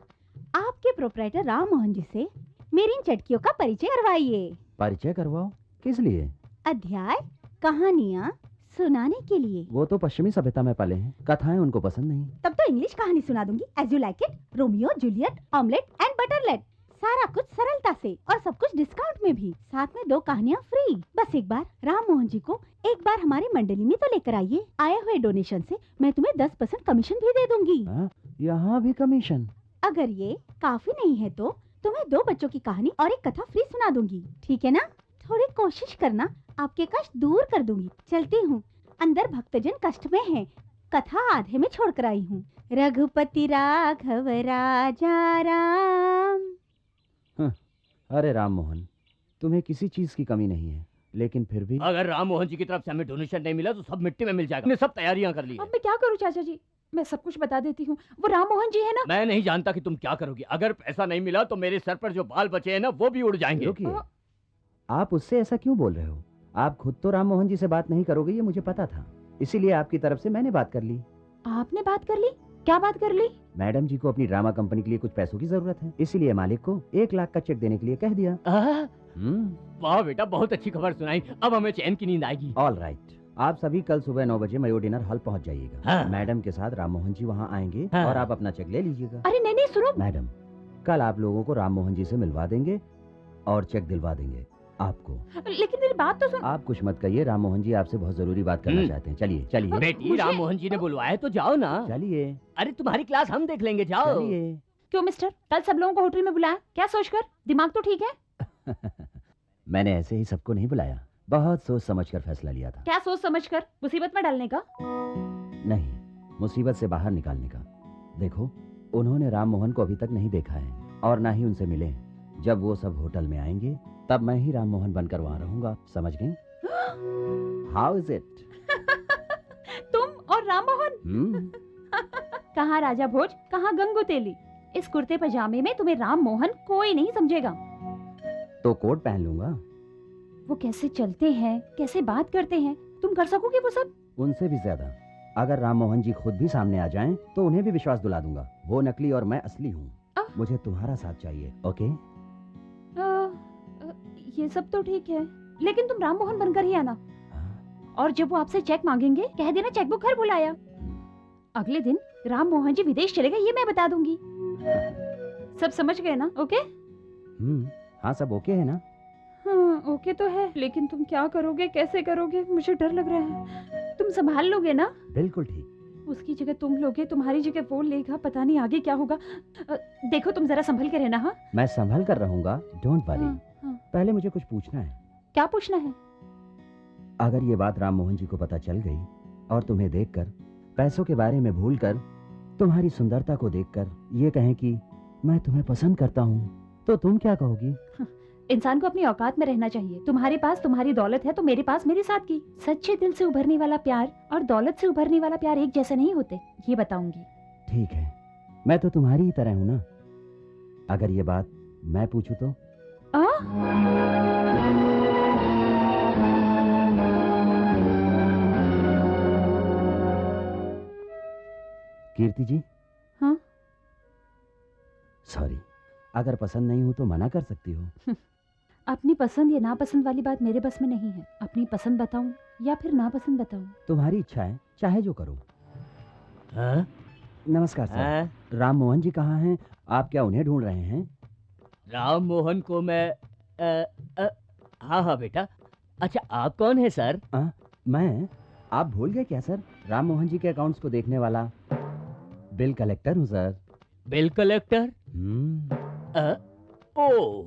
आपके प्रोप्राइटर राम मोहन जी से मेरी इन चटकियों का परिचय करवाइए। परिचय करवाओ? किस लिए? अध्याय कहानियाँ सुनाने के लिए। वो तो पश्चिमी सभ्यता में पले हैं, कथाएं उनको पसंद नहीं। तब तो इंग्लिश कहानी सुना दूंगी। As you like it, Romeo Juliet, omelette and butterlet. सारा कुछ सरलता से और सब कुछ डिस्काउंट में भी। साथ में 2 कहानियाँ फ्री। बस एक बार राम मोहन जी को एक बार हमारी मंडली में तो लेकर आइए। आए हुए डोनेशन से मैं तुम्हें 10% कमीशन भी दे दूंगी। यहाँ भी कमीशन? अगर ये काफी नहीं है तो तुम्हें 2 बच्चों की कहानी और एक कथा फ्री सुना दूंगी, ठीक है ना? थोड़ी कोशिश करना, आपके कष्ट दूर कर दूंगी। चलती हूँ, अंदर भक्तजन कष्ट में हैं। कथा आधे में छोड़कर आई हूँ। रघुपति राघव राजा राम। अरे राम मोहन, तुम्हें किसी चीज की कमी नहीं है, लेकिन फिर भी अगर राम मोहन जी की तरफ से हमें डोनेशन नहीं मिला तो सब मिट्टी में मिल जाएगा। हमने सब तैयारियां कर ली अब है। मैं क्या करूं चाचा जी? मैं सब कुछ बता देती हूँ। वो राम मोहन जी है ना? मैं नहीं जानता कि तुम क्या करोगी। अगर पैसा नहीं मिला तो मेरे सर पर जो बाल बचे हैं ना वो भी उड़ जाएंगे। रुकिए, आप उससे ऐसा क्यों बोल रहे हो? आप खुद तो राम मोहन जी से बात नहीं करोगे, ये मुझे पता था। इसीलिए आपकी तरफ से मैंने बात कर ली। आपने बात कर ली? क्या बात कर ली? मैडम जी को अपनी ड्रामा कंपनी के लिए कुछ पैसों की जरूरत है, इसीलिए मालिक को 1 लाख का चेक देने के लिए कह दिया। वाह बेटा, बहुत अच्छी खबर सुनाई। अब हमें चैन की नींद आएगी। ऑल राइट, आप सभी कल सुबह 9 बजे मयो डिनर हॉल पहुंच जाइएगा। हाँ। मैडम के साथ राम मोहन जी वहाँ आएंगे हाँ। और आप अपना चेक ले लीजिएगा। अरे नहीं नहीं, सुनो। मैडम, कल आप लोगों को राम मोहन जी से मिलवा देंगे और चेक दिलवा देंगे आपको। लेकिन मेरी बात तो सुन। आप कुछ मत कहिए, राम मोहन जी आपसे बहुत जरूरी बात करना चाहते हैं। चलिए चलिए बेटी, राम मोहन जी ने बुलवाया है तो जाओ ना। चलिए। अरे तुम्हारी क्लास हम देख लेंगे, जाओ। चलिए। क्यों मिस्टर, कल सब लोगों को होटल में बुलाया? क्या सोचकर? दिमाग तो ठीक है? मैंने ऐसे ही सबको नहीं बुलाया, बहुत सोच समझकर फैसला लिया था। क्या सोच समझकर? मुसीबत में डालने का? नहीं, मुसीबत से बाहर निकालने का। देखो, उन्होंने राम मोहन को अभी तक नहीं देखा है और ना ही उनसे मिले हैं। जब वो सब होटल में आएंगे तब मैं ही राम मोहन बनकर वहाँ रहूंगा, समझ गई? How is it? तुम और राम मोहन? कहाँ राजा भोज, कहाँ गंगू तेली। इस कुर्ते पजामे में तुम्हें राम मोहन कोई नहीं समझेगा। तो कोट पहन लूंगा। वो कैसे चलते हैं, कैसे बात करते हैं, तुम कर सकोगे वो सब? उनसे भी ज्यादा। अगर राम मोहन जी खुद भी सामने आ जाएं, तो उन्हें भी विश्वास दिला दूंगा। वो नकली और मैं असली हूँ। मुझे तुम्हारा साथ चाहिए, ओके? ये सब तो ठीक है, लेकिन तुम राम मोहन बनकर ही आना। और जब वो आपसे चेक मांगेंगे, कह देना चेकबुक घर बुलाया। अगले दिन राम मोहन जी विदेश चले गए, ये मैं बता दूंगी। सब समझ गए ना? ओके? हाँ, सब ओके है ना? हाँ, ओके तो है, लेकिन तुम क्या करोगे, कैसे करोगे? मुझे डर लग रहा है। तुम संभाल लोगे ना? बिल्कुल ठीक। उसकी जगह तुम लोगे, तुम्हारी जगह वो लेगा, पता नहीं आगे क्या होगा। देखो तुम जरा संभल के रहना। हाँ, मैं संभल कर रहूंगा, डोंट वरी। हाँ। पहले मुझे कुछ पूछना है। क्या पूछना है? अगर ये बात राम मोहन जी को पता चल गई और तुम्हें देखकर, पैसों के बारे में भूलकर, तुम्हारी सुंदरता को देखकर ये कहें कि मैं तुम्हें पसंद करता हूँ, तो तुम क्या कहोगी? इंसान को अपनी औकात में रहना चाहिए। तुम्हारे पास तुम्हारी दौलत है तो मेरे पास मेरे साथ की। सच्चे दिल से उभरने वाला प्यार और दौलत से उभरने वाला प्यार एक जैसे नहीं होते, ये बताऊंगी। ठीक है, मैं तो तुम्हारी ही तरह हूँ ना। अगर ये बात मैं पूछूं तो? कीर्ति जी। हाँ? सॉरी, अगर पसंद नहीं हूँ तो मना कर सकती हो। अपनी पसंद या नापसंद वाली बात मेरे बस में नहीं है। अपनी पसंद बताऊं या फिर नापसंद बताऊं? तुम्हारी इच्छा है, चाहे जो करो। हाँ? नमस्कार सर। हाँ? राम मोहन जी कहाँ हैं? आप क्या उन्हें ढूंढ रहे हैं? राम मोहन को मैं हाँ हाँ बेटा। अच्छा, आप कौन है सर? मैं? आप भूल गए क्या सर? राम मोहन जी के अकाउंट्स को देखने वाला बिल कलेक्टर हूँ सर। Bill collector? ओह,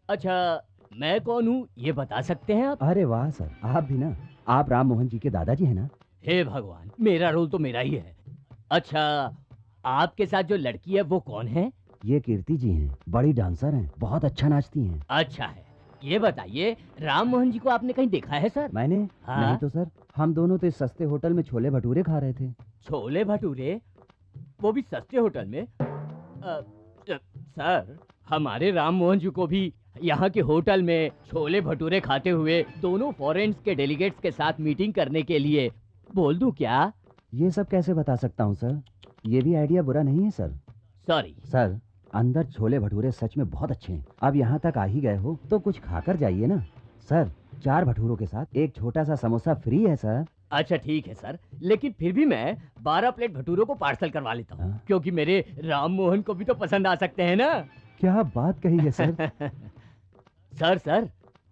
अच्छा, मैं कौन हूँ ये बता सकते हैं आप? अरे वाह सर, आप भी ना। आप राम मोहन जी के दादाजी हैं ना? हे भगवान, मेरा रोल तो मेरा ही है। अच्छा, आपके साथ जो लड़की है वो कौन है? ये कीर्ति जी हैं, बड़ी डांसर हैं, बहुत अच्छा नाचती हैं। अच्छा है, ये बताइए राम मोहन जी को आपने कहीं देखा है सर? मैंने? हाँ? नहीं तो सर, हम दोनों तो इस सस्ते होटल में छोले भटूरे खा रहे थे। छोले भटूरे? वो भी सस्ते होटल में? सर, हमारे राम मोहन जी को भी यहाँ के होटल में छोले भटूरे खाते हुए दोनों फॉरेन्स के डेलीगेट्स के साथ मीटिंग करने के लिए बोल दूं क्या? ये सब कैसे बता सकता हूँ सर, ये भी आइडिया बुरा नहीं है सर। सॉरी सर, अंदर छोले भटूरे सच में बहुत अच्छे हैं। अब यहाँ तक आ ही गए हो तो कुछ खाकर जाइए ना। सर, 4 भटूरों के साथ एक छोटा सा समोसा फ्री है सर। अच्छा ठीक है सर, लेकिन फिर भी मैं 12 प्लेट भटूरों को पार्सल करवा लेता हूँ, क्योंकि मेरे राम मोहन को भी तो पसंद आ सकते हैं ना। क्या बात कही है सर। सर,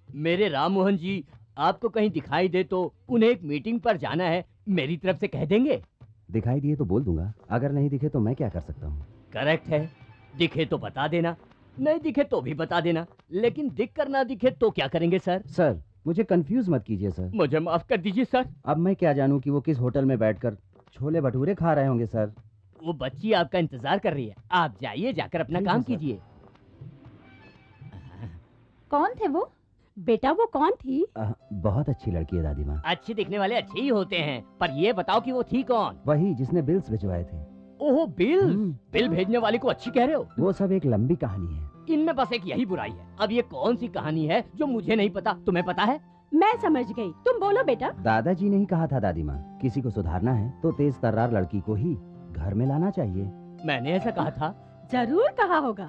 मेरे राम मोहन जी आपको कहीं दिखाई दे तो उन्हें एक मीटिंग पर जाना है, मेरी तरफ से कह देंगे? दिखाई दिए तो बोल दूंगा, अगर नहीं दिखे तो मैं क्या कर सकता हूँ? करेक्ट है, दिखे तो बता देना। नहीं दिखे तो भी बता देना, लेकिन दिख कर ना दिखे तो क्या करेंगे सर? सर मुझे कंफ्यूज मत कीजिए सर। मुझे माफ कर दीजिए सर। अब मैं क्या जानूं कि वो किस होटल में बैठकर छोले भटूरे खा रहे होंगे सर। वो बच्ची आपका इंतजार कर रही है, आप जाइए, जाकर अपना ठीक है, काम सर। कीजिए। कौन थे वो? बेटा वो कौन थी? बहुत अच्छी लड़की है दादी माँ। अच्छे दिखने वाले अच्छे ही होते हैं, पर ये बताओ कि वो थी कौन? वही जिसने बिल्स भिजवाए थे। ओहो बिल, हम्म, बिल भेजने वाले को अच्छी कह रहे हो? वो सब एक लंबी कहानी है। इनमें बस एक यही बुराई है। अब ये कौन सी कहानी है जो मुझे नहीं पता, तुम्हें पता है? मैं समझ गई, तुम बोलो बेटा। दादाजी ने ही कहा था दादी माँ, किसी को सुधारना है तो तेज तर्रार लड़की को ही घर में लाना चाहिए। मैंने ऐसा कहा था? जरूर कहा होगा,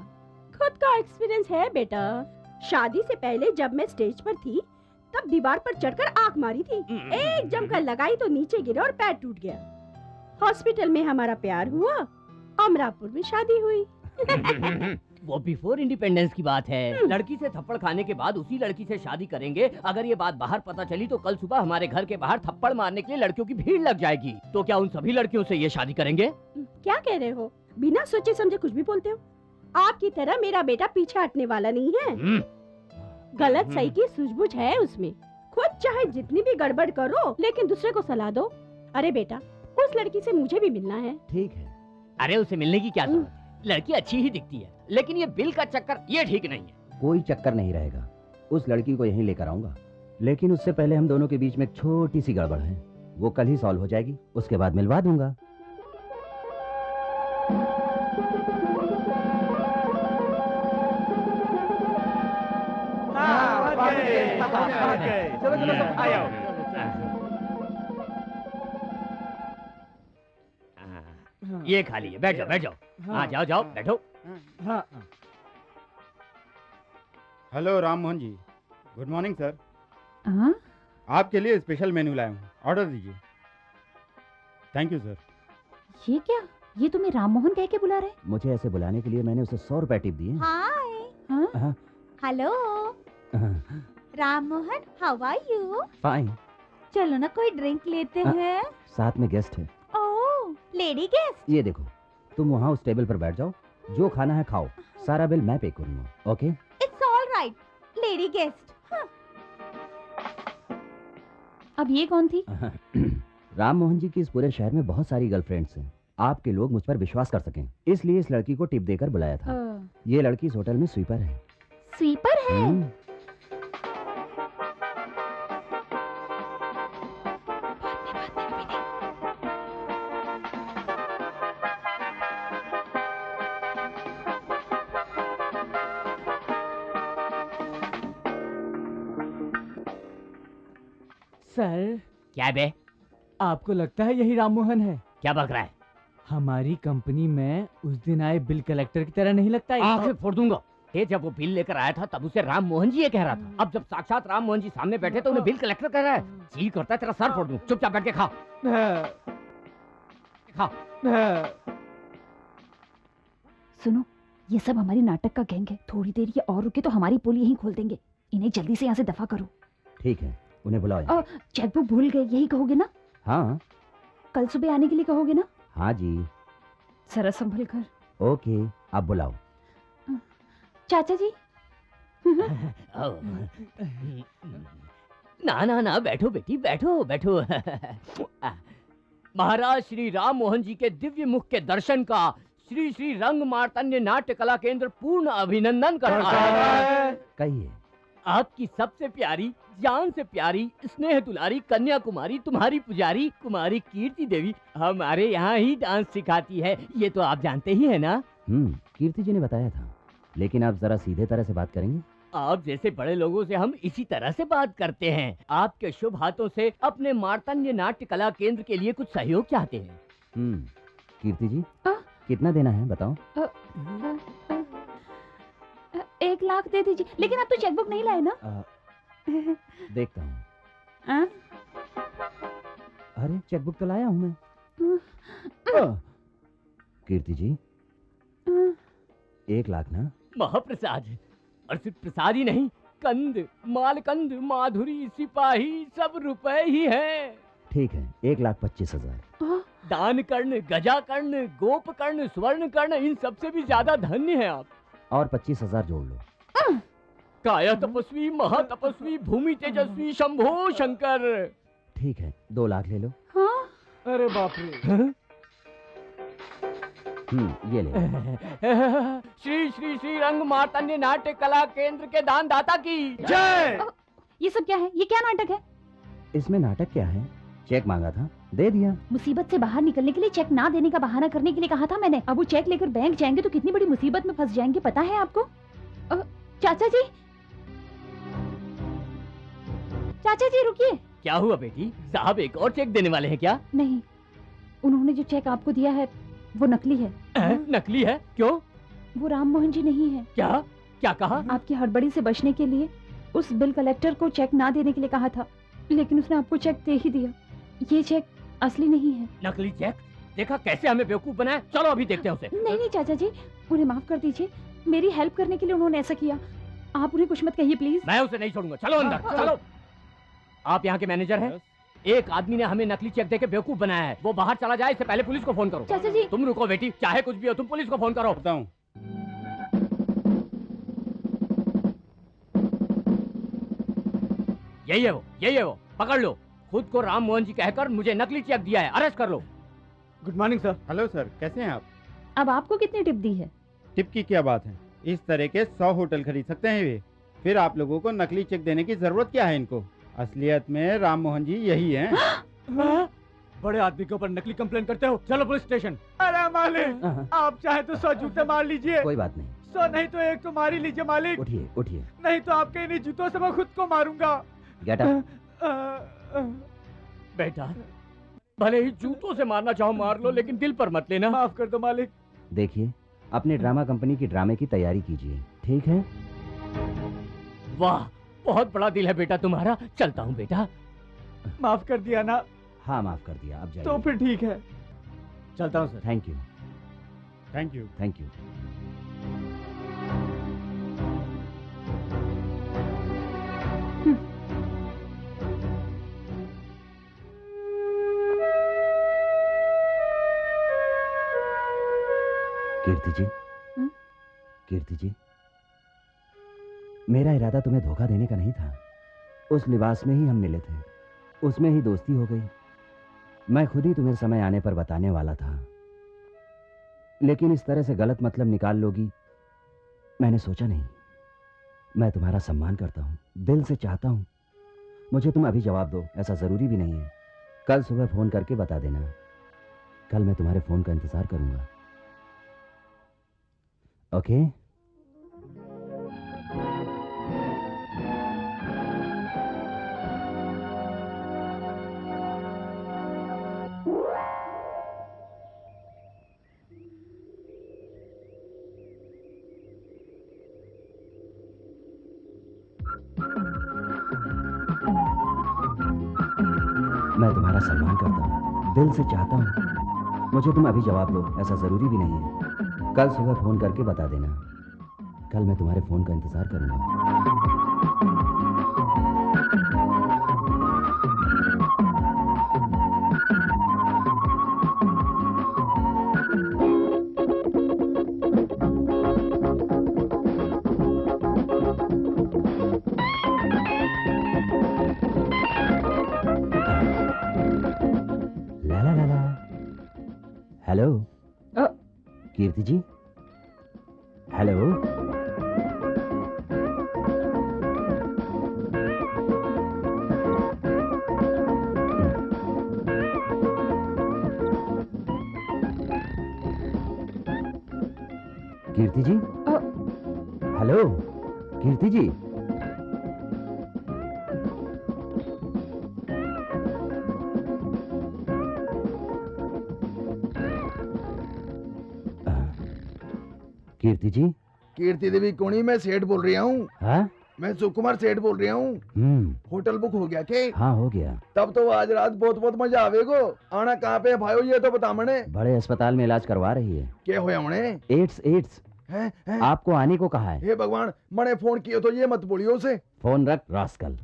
खुद का एक्सपीरियंस है बेटा। शादी से पहले जब मैं स्टेज पर थी तब दीवार पर चढ़कर आंख मारी थी, एक जमकर लगाई तो नीचे गिरा और पैर टूट गया। हॉस्पिटल में हमारा प्यार हुआ, अमरापुर में शादी हुई। वो बिफोर इंडिपेंडेंस की बात है। लड़की से थप्पड़ खाने के बाद उसी लड़की से शादी करेंगे। अगर ये बात बाहर पता चली तो कल सुबह हमारे घर के बाहर थप्पड़ मारने के लिए लड़कियों की भीड़ लग जाएगी। तो क्या उन सभी लड़कियों से ये शादी करेंगे? क्या कह रहे हो? बिना सोचे समझे कुछ भी बोलते हो। आपकी तरह मेरा बेटा पीछे हटने वाला नहीं है। गलत सही की सूझबूझ है उसमें। खुद चाहे जितनी भी गड़बड़ करो लेकिन दूसरे को सलाह दो। अरे बेटा, उस लड़की से मुझे भी मिलना है। ठीक है। अरे उसे मिलने की क्या जरूरत है? लड़की अच्छी ही दिखती है, लेकिन ये बिल का चक्कर ये ठीक नहीं है। कोई चक्कर नहीं रहेगा, उस लड़की को यहीं लेकर आऊंगा, लेकिन उससे पहले हम दोनों के बीच में एक छोटी सी गड़बड़ है, वो कल ही सॉल्व हो जाएगी, उसके बाद मिलवा दूंगा। चलो चलो सब आ जाओ। ये खा लीजिए, बैठ जाओ बैठ जाओ। हाँ जाओ जाओ बैठो। हाँ hello Ram Mohan ji, good morning sir. हाँ? आपके लिए स्पेशल मेन्यू लाया हूँ, ऑर्डर दीजिए। Thank you sir. ये क्या? ये तुम्हें राम मोहन कह के बुला रहे? मुझे ऐसे बुलाने के लिए मैंने उसे 100 रुपए टिप दिए। हाय, हाँ? Hello Ram Mohan, how are you? Fine. चलो ना कोई ड्रिंक लेते हाँ। हैं। साथ में गेस्ट है। ओह, लेडी गेस्ट। ये देखो, तुम वहाँ उस टेबल पर बैठ जाओ, जो खाना है खाओ, सारा बिल मैं पे करूंगा। Okay? It's all right, lady guest. अब ये कौन थी? राम मोहन जी की इस पूरे शहर में बहुत सारी गर्लफ्रेंड्स हैं। आपके लोग मुझ पर विश्वास कर सकें, इसलिए इस लड़की को टिप देकर बुलाया था। ये लड़की इस होटल में स्वीपर है। स्वीपर है? सर, क्या बे? आपको लगता है यही राम मोहन है? क्या बक रहा है? हमारी कंपनी में उस दिन आए बिल कलेक्टर की तरह नहीं लगता है? आंखें फोड़ दूंगा। ये जब वो बिल लेकर आया था तब उसे राम मोहन जी ये कह रहा था। अब जब साक्षात राम मोहन जी सामने बैठे तो उन्हें बिल कलेक्टर कह रहा है। जी करता है तेरा सर फोड़ दूं। चुपचाप बैठ के खा खा। सुनो, ये सब हमारी नाटक का गैंग है। थोड़ी देर ये और रुके तो हमारी पोल यहीं खोल देंगे। इन्हें जल्दी से यहाँ से दफा करो। ठीक है, उन्हें बुलाओ यहाँ। चेकबुक भूल गए, यही कहोगे ना? हाँ कल सुबह आने के लिए कहोगे ना? हाँ जी। जरा संभल कर। ओके, आप बुलाओ। चाचा जी। ना ना ना, बैठो बेटी, बैठो बैठो। महाराज श्री राम मोहन जी के दिव्य मुख के दर्शन का श्री श्री रंग मार्तंड नाट्य कला केंद्र पूर्ण अभिनंदन करता है। कहिए। आपकी सबसे प्यारी, जान से प्यारी, स्नेह दुलारी कन्याकुमारी, तुम्हारी पुजारी कुमारी कीर्ति देवी हमारे यहाँ ही डांस सिखाती है। ये तो आप जानते ही है ना? कीर्ति जी ने बताया था, लेकिन आप जरा सीधे तरह से बात करेंगे? आप जैसे बड़े लोगों से हम इसी तरह से बात करते हैं। आपके शुभ हाथों से अपने मार्तंड नाट्य कला केंद्र के लिए कुछ सहयोग चाहते हैं। कीर्ति जी, कितना देना है बताओ? 1 लाख दे दीजिए, लेकिन आप तो चेकबुक नहीं लाए ना? देखता हूँ। अरे चेकबुक तो लाया हूँ मैं। कीर्ति जी, 1 लाख ना? महाप्रसाद, और सिर्फ प्रसाद ही नहीं, कंद, मालकंद, माधुरी, सिपाही सब रुपए ही हैं। ठीक है, 1,25,000। दान कर्ण, गजा कर्ण, गोप कर्ण, स्वर्ण कर्ण, इन सबसे भी ज्यादा धन्य हैं आप। और 25,000 जोड़ लो। काया तपस्वी महातपस्वी भूमि तेजस्वी शंभो शंकर। ठीक है, 2 लाख ले लो। हाँ अरे बाप रे। ये ले। श्री श्री श्री रंग मार्तंड नाट्य कला केंद्र के दानदाता की जय। ये सब क्या है? ये क्या नाटक है? इसमें नाटक क्या है? चेक मांगा था, दे दिया। मुसीबत से बाहर निकलने के लिए चेक ना देने का बहाना करने के लिए कहा था मैंने। अब वो चेक लेकर बैंक जाएंगे तो कितनी बड़ी मुसीबत में फंस जाएंगे, पता है आपको? चाचा जी, चाचा जी रुकिए। क्या हुआ बेटी? साहब एक और चेक देने वाले हैं क्या? नहीं, उन्होंने जो चेक आपको दिया है वो नकली है। नकली है? क्यों? वो राम मोहन जी नहीं है। क्या क्या कहा? आपकी हड़बड़ी से बचने के लिए उस बिल कलेक्टर को चेक ना देने के लिए कहा था, लेकिन उसने आपको चेक दे ही दिया। ये चेक असली नहीं है। नकली चेक? देखा कैसे हमें बेवकूफ बनाया। चलो अभी देखते हैं उसे। नहीं नहीं चाचा जी, उन्हें माफ कर दीजिए। मेरी हेल्प करने के लिए उन्होंने ऐसा किया। आप उन्हें कुछ मत कहिए प्लीज। मैं उसे नहीं छोड़ूंगा। चलो अंदर चलो। आप यहाँ के मैनेजर हैं? एक आदमी ने हमें नकली चेक देके बेवकूफ बनाया है। वो बाहर चला जाए इससे पहले पुलिस को फोन करो। चाचा जी। तुम रुको बेटी, चाहे कुछ भी हो तुम पुलिस को फोन करो। बताऊं। यही है वो, पकड़ लो। खुद को राम मोहन जी कहकर मुझे नकली चेक दिया है, अरेस्ट कर लो। Good morning sir. Hello sir, कैसे हैं आप? अब आपको कितनी टिप दी है? टिप की क्या बात है? इस तरह के 100 होटल खरीद सकते हैं वे। फिर आप लोगों को नकली चेक देने की जरूरत क्या है इनको? असलियत में राम मोहन जी यही हैं। बड़े आदमी के ऊपर नकली कंप्लेन करते हो, चलो पुलिस स्टेशन। अरे मालिक, आप चाहे तो 100 जूते मार लीजिए। कोई बात नहीं। 100 नहीं तो 1 तो मार ही लीजिए मालिक। उठिए उठिए। नहीं तो आपके इन्हीं जूतों से मैं खुद को मारूंगा। Get up. बेटा, भले ही जूतों से मारना चाहो मार लो, लेकिन दिल पर मत लेना। माफ कर दो मालिक। देखिए, अपने ड्रामा कंपनी की ड्रामे की तैयारी कीजिए, ठीक है? वाह, बहुत बड़ा दिल है बेटा तुम्हारा। चलता हूँ बेटा। माफ कर दिया ना? हाँ, माफ कर दिया। अब जाइए। तो फिर ठीक है, चलता हूँ sir. Thank you. Thank you. Thank you. Kirti ji, Kirti ji, मेरा इरादा तुम्हें धोखा देने का नहीं था। उस लिबास में ही हम मिले थे, उसमें ही दोस्ती हो गई। मैं खुद ही तुम्हें समय आने पर बताने वाला था, लेकिन इस तरह से गलत मतलब निकाल लोगी मैंने सोचा नहीं। मैं तुम्हारा सम्मान करता हूँ, दिल से चाहता हूँ। मुझे तुम अभी जवाब दो, ऐसा जरूरी भी नहीं है। कल सुबह फोन करके बता देना। कल मैं तुम्हारे फोन का इंतजार करूंगा। ओके? मैं तुम्हारा सम्मान करता हूँ, दिल से चाहता हूँ। मुझे तुम अभी जवाब दो, ऐसा जरूरी भी नहीं है। कल सुबह फोन करके बता देना। कल मैं तुम्हारे फोन का इंतजार करूंगा। ला ला ला ला। हेलो कीर्ति जी। हेलो। कीर्ति जी। हेलो कीर्ति जी। कीर्ति जी। कीर्ति देवी कोणी, मैं सेठ बोल रहा हूँ। हाँ? मैं सुकुमार सेठ बोल रहा हूँ। होटल बुक हो गया के? हाँ हो गया। तब तो आज रात बहुत बहुत मजा आवेगो। आना कहाँ पे भाई, ये तो बता मने। बड़े अस्पताल में इलाज करवा रही है। क्या होया मने? एड्स। हैं? आपको आने को कहा है। हे भगवान, मने फोन किया तो ये मत बोलियो उसे। फोन रख रास्कल।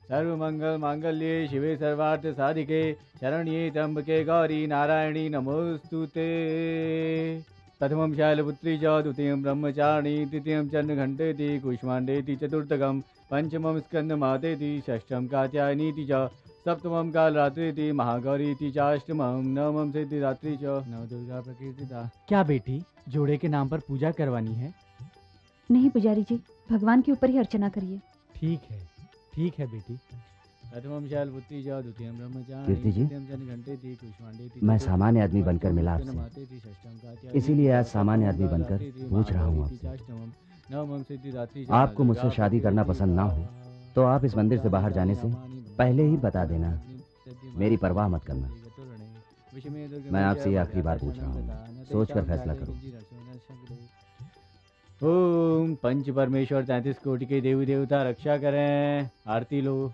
सर्व मंगल मांगल्ये शिवे सर्वार्थ साधिके शरण्ये त्र्यंबके गौरी नारायणी नमोस्तुते। प्रथमं शैलपुत्री च द्वितीयं ब्रह्मचारिणी तृतीयं चन्द्रघण्टेति कुष्माण्डेति चतुर्थकं पंचमं स्कन्दमातेति षष्ठं कात्यायनीति च सप्तमं कालरात्रिति महागौरीति च अष्टमं नवमं सिद्धिदात्री च नवदुर्गा प्रकीर्तिता। क्या बेटी जोड़े के नाम पर पूजा करवानी है? नहीं पुजारी जी, भगवान के ऊपर ही अर्चना करिए। ठीक है बेटी। प्रथमं शैलपुत्री च द्वितीयं ब्रह्मचारिणी कीर्ति जी, तृतीयं चन्द्रघण्टेति कुष्माण्डेति मैं सामान्य आदमी बनकर मिला आपसे, चतुर्थकं षष्ठं कात्यायनीति इसीलिए आज सामान्य आदमी बनकर कालरात्रिति पूछ रहा हूँ महागौरीति च आपसे। अष्टमं नवमं सिद्धिदात्री च आपको मुझसे शादी करना पसंद ना हो तो आप इस मंदिर से बाहर जाने से पहले ही बता देना, मेरी परवाह मत करना। मैं आपसे ये आखिरी बार पूछ रहा हूँ, सोचकर फैसला करो। ओम पंच परमेश्वर 33 कोटि के देवी देवता रक्षा करें। आरती लो।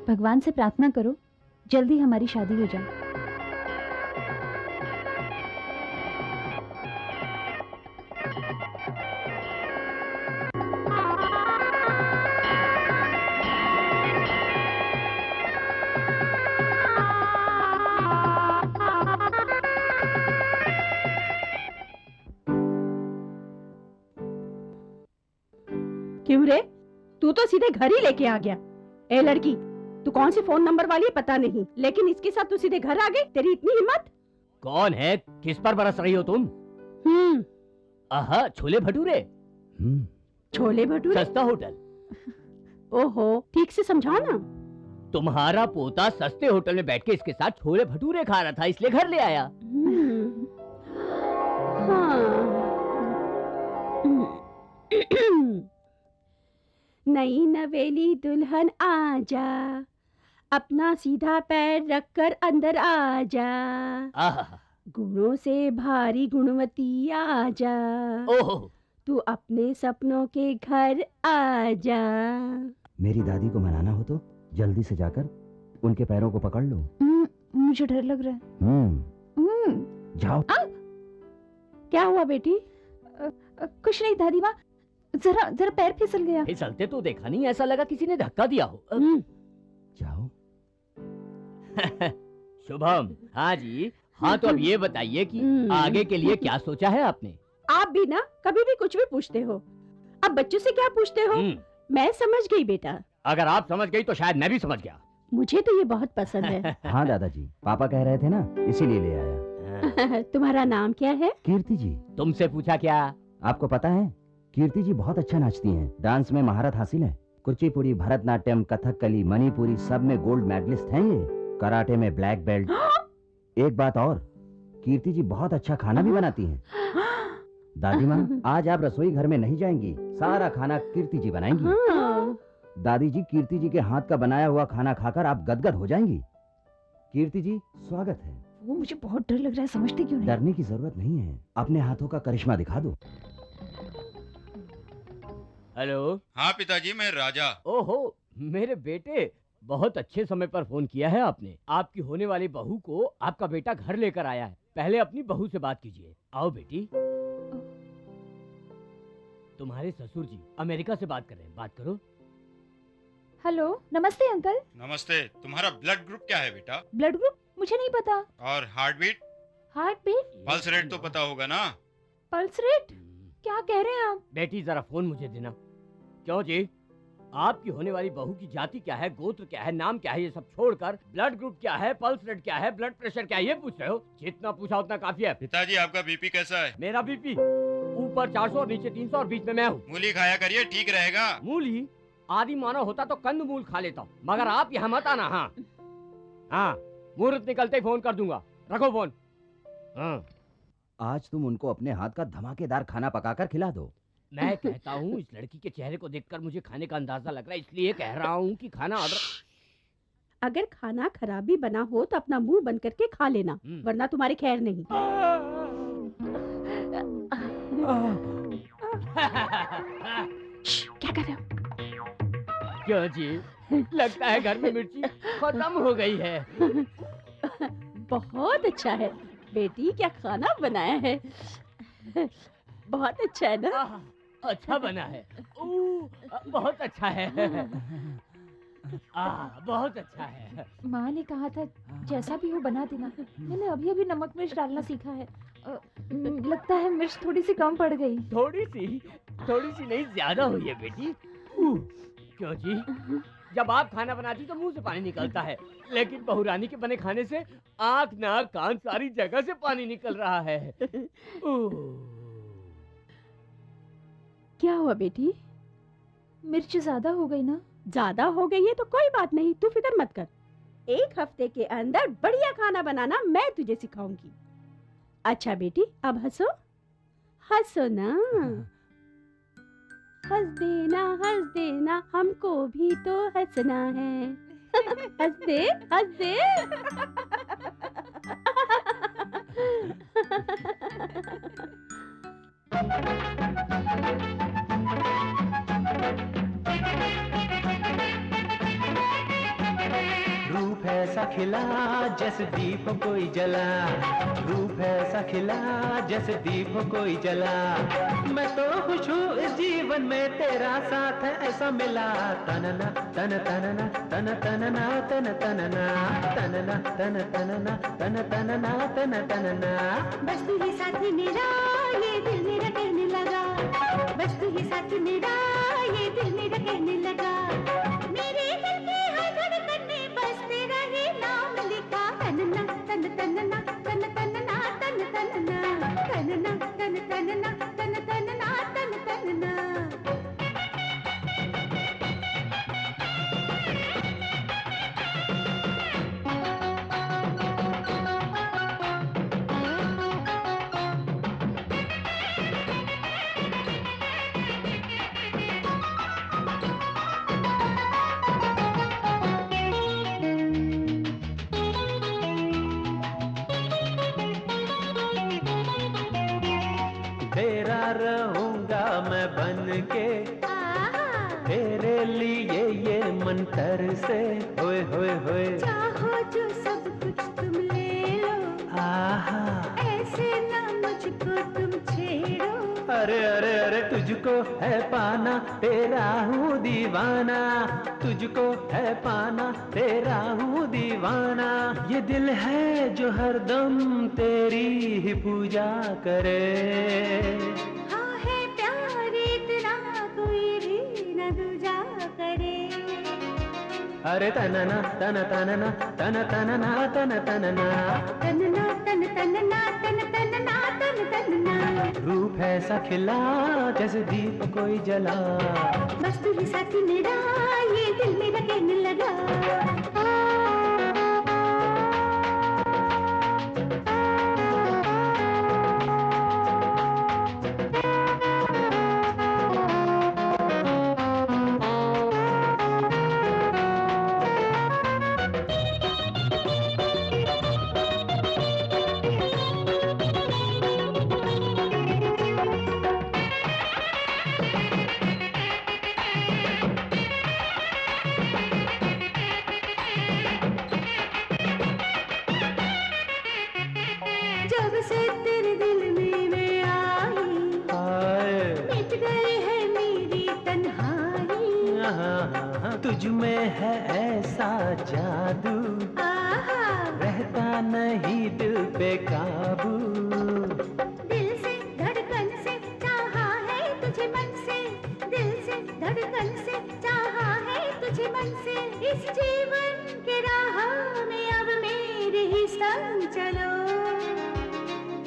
भगवान से प्रार्थना करो जल्दी हमारी शादी हो जाए। क्यों रे, तू तो सीधे घर ही लेके आ गया। ए लड़की, तू कौन सी फोन नंबर वाली है पता नहीं, लेकिन इसके साथ तू सीधे घर आ गई। तेरी इतनी हिम्मत? कौन है? किस पर बरस रही हो तुम? आहा, छोले भटूरे। छोले भटूरे? सस्ता होटल। ओहो, ठीक से समझाओ ना। तुम्हारा पोता सस्ते होटल में बैठ के इसके साथ छोले भटूरे खा रहा था, इसलिए घर ले आया। नई नवेली दुल्हन आजा, अपना सीधा पैर रखकर अंदर आजा, गुणों से भारी गुणवती आजा, तू अपने सपनों के घर आजा। मेरी दादी को मनाना हो तो जल्दी से जाकर उनके पैरों को पकड़ लो। मुझे डर लग रहा है। जाओ। क्या हुआ बेटी? कुछ नहीं दादी माँ, जरा जरा पैर फिसल गया। फिसलते तो देखा नहीं, ऐसा लगा किसी ने धक्का दिया हो। जाओ। शुभम। हाँ जी। हाँ तो अब ये बताइए कि आगे के लिए क्या सोचा है आपने? आप भी ना कभी भी कुछ भी पूछते हो, अब बच्चों से क्या पूछते हो? मैं समझ गई बेटा। अगर आप समझ गई तो शायद मैं भी समझ गया। मुझे तो ये बहुत पसंद है। हाँ दादाजी, पापा कह रहे थे ना, इसीलिए ले आया। तुम्हारा नाम क्या है? कीर्ति जी। तुमसे पूछा क्या? आपको पता है कीर्ति जी बहुत अच्छा नाचती हैं, डांस में महारत हासिल है। कुचिपुड़ी, भरतनाट्यम, कथकली, मणिपुरी सब में गोल्ड मेडलिस्ट हैं ये। कराटे में ब्लैक बेल्ट। एक बात और, कीर्ति जी बहुत अच्छा खाना भी बनाती हैं। दादी माँ, आज आप रसोई घर में नहीं जाएंगी, सारा खाना कीर्ति जी बनाएंगी। दादी जी, कीर्ति जी के हाथ का बनाया हुआ खाना खाकर आप गदगद हो जाएंगी। कीर्ति जी, स्वागत है। वो मुझे बहुत डर लग रहा है, समझते क्यों नहीं? डरने की जरूरत नहीं है, अपने हाथों का करिश्मा दिखा दो। हेलो। हाँ पिताजी, मैं राजा। ओहो, मेरे बेटे, बहुत अच्छे समय पर फोन किया है आपने। आपकी होने वाली बहू को आपका बेटा घर लेकर आया है। पहले अपनी बहू से बात कीजिए। आओ बेटी। तुम्हारे ससुर जी अमेरिका से बात कर रहे हैं, बात करो। हेलो, नमस्ते अंकल। नमस्ते। तुम्हारा ब्लड ग्रुप क्या है बेटा? ब्लड ग्रुप मुझे नहीं पता। और heart beat? Heart beat? Pulse rate तो पता होगा ना? Pulse rate? क्या कह रहे हैं आप? बेटी जरा फोन मुझे देना। क्यों जी? आपकी होने वाली बहू की जाति क्या है, गोत्र क्या है, नाम क्या है, ये सब छोड़कर ब्लड ग्रुप क्या है, पल्स रेट क्या है, ब्लड प्रेशर क्या है, ये पूछ रहे हो? जितना पूछा उतना काफी है। पिताजी, आपका बीपी कैसा है? मेरा बीपी ऊपर 400 और नीचे 300 और बीच में मैं हूँ। मूली खाया करिए, ठीक रहेगा। मूली? आदि मानव होता तो कंद मूल खा लेता हूँ, मगर आप यहाँ मत आना। हाँ हाँ, मुहूर्त निकलते ही फोन कर दूंगा। रखो फोन। हाँ। आज तुम उनको अपने हाथ का धमाकेदार खाना पकाकर खिला दो। मैं कहता हूँ इस लड़की के चेहरे को देखकर मुझे खाने का अंदाजा लग रहा है, इसलिए कह रहा हूँ कि खाना ऑर्डर। अगर खाना खराब भी बना हो तो अपना मुंह बंद करके खा लेना, वरना तुम्हारी खैर नहीं। क्या कर रहे हो? क्यों जी, लगता है घर में मिर्ची खत्म हो गई है। बहुत अच्छा है बेटी, क्या खाना बनाया है। बहुत अच्छा है ना? अच्छा बना है। बहुत अच्छा है। बहुत अच्छा है। माँ ने कहा था जैसा भी हो बना देना। मैंने अभी अभी नमक मिर्च डालना सीखा है। लगता है मिर्च थोड़ी सी कम पड़ गई। थोड़ी सी नहीं, ज्यादा हुई है बेटी। क्यों जी, जब आप खाना बनाती तो मुंह से पानी निकलता है, लेकिन बहुरानी के बने खाने से आँख नाक कान सारी जगह से पानी निकल रहा है। क्या हुआ बेटी? मिर्च ज्यादा हो गई ना? ज्यादा हो गई है तो कोई बात नहीं, तू फिक्र मत कर। 1 हफ्ते के अंदर बढ़िया खाना बनाना मैं तुझे सिखाऊंगी। अच्छा बेटी, अब हंसो, हंसो ना। हंस देना, हमको भी तो हंसना है। हंस दे, हंस दे। रूप ऐसा खिला जैसे दीप कोई जला, रूप ऐसा खिला जैसे दीप कोई जला। मैं तो खुश हूँ इस जीवन में तेरा साथ है ऐसा मिला। तनना तन तनना तन तनना तन तनना तनना तन तनना तन तनना तन तनना। बस तू ही साथी मेरा, ये दिल मेरा कहने लगा। बस तू ही साथी मेरा, ये दिल मेरा कहने लगा। मेरे दिल की हर धड़कन में बस तेरा ही नाम लिखा। तनना तन तनना तन तनना तन तनना तनना तन तनना तन तनना तन तनना। तेरा रहूंगा मैं बन के, तेरे लिए ये मंतर से। होए होए होए चाहो जो सब कुछ तुम ले लो, आहा ऐसे ना मुझको तुम छेड़ो। अरे अरे अरे तुझको है पाना तेरा हूँ दीवाना, तुझको है पाना तेरा हूँ दीवाना। ये दिल है जो हरदम तेरी ही पूजा करे। हाँ है प्यार इतना कोई भी न दूजा करे। अरे तनना तन तनना तन तनना तन तनना तनना तन तनना तन तनना तन तनना। रूप ऐसा खिला जैसे दीप कोई जला। बस तू ही साथी मेरा, ये दिल मेरा कहने लगा। जब से तेरे दिल में मैं आई, मिट गई है मेरी तन्हाई। तुझ में है ऐसा जादू, रहता नहीं दिल पे काबू। दिल से धड़कन से चाहा है तुझे मन से, दिल से धड़कन से चाहा है तुझे मन से। इस जीवन के राह में अब मेरे ही संग चलो।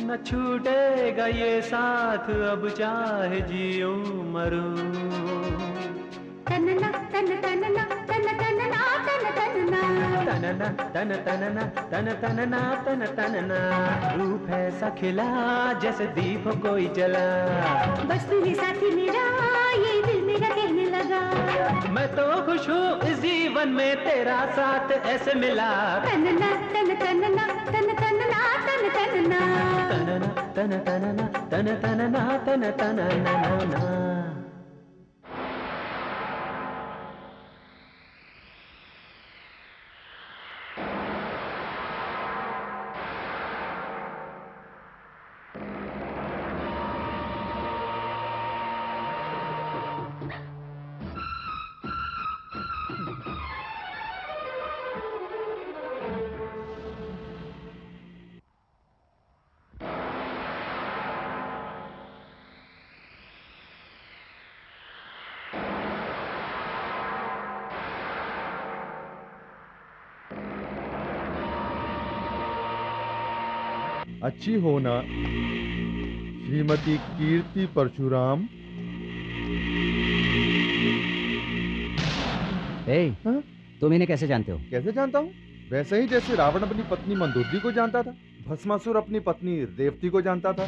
न छूटेगा ये साथ अब चाहे जियो मरूं। तन तनना तन तनना तन तनना तन तनना तनना तन तनना तन तनना तन तनना रूप ऐसा खिला जैसे दीप हो कोई जला बस तू ही साथी मेरा ये दिल मेरा कहने लगा मैं तो खुश हूँ इस जीवन में तेरा साथ ऐसे मिला तनना तन तनना तन तनना तन तनना तनना तन तनना तन तनना तन तनना अच्छी होना श्रीमती कीर्ति परशुराम। तुम इन्हें कैसे जानते हो? कैसे जानता हूँ? वैसे ही जैसे रावण अपनी पत्नी मंदोदरी को जानता था, भस्मासुर अपनी पत्नी रेवती को जानता था।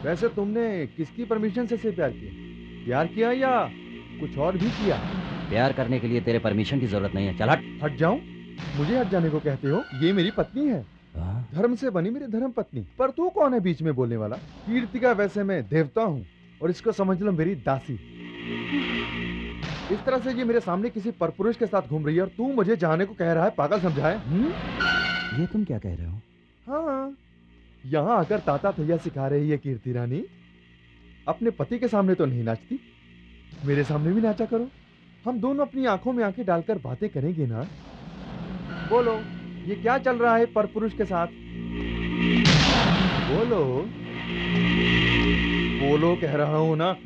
वैसे तुमने किसकी परमिशन से प्यार किया? प्यार किया या कुछ और भी किया? प्यार करने के लिए तेरे परमिशन की जरूरत नहीं है। चल हट। हट जाऊं? मुझे हट जाने को कहते हो? ये मेरी पत्नी है, धर्म से बनी मेरी धर्म पत्नी। पर तू कौन है बीच में बोलने वाला? कीर्ति का वैसे मैं देवता हूँ और इसको समझ लो मेरी दासी। इस तरह से ये मेरे सामने किसी परपुरुष के साथ घूम रही है और तू मुझे जाने को कह रहा है? पागल समझा है? ये तुम क्या कह रहे हो? हाँ, यहाँ आकर ताता थैया सिखा रही है कीर्ति रानी। अपने पति के सामने तो नहीं नाचती, मेरे सामने भी नाचा करो। हम दोनों अपनी आंखों में आंखें डालकर बातें करेंगे ना। बोलो, ये क्या चल रहा है परपुरुष के साथ? बोलो बोलो, कह रहा हूं ना।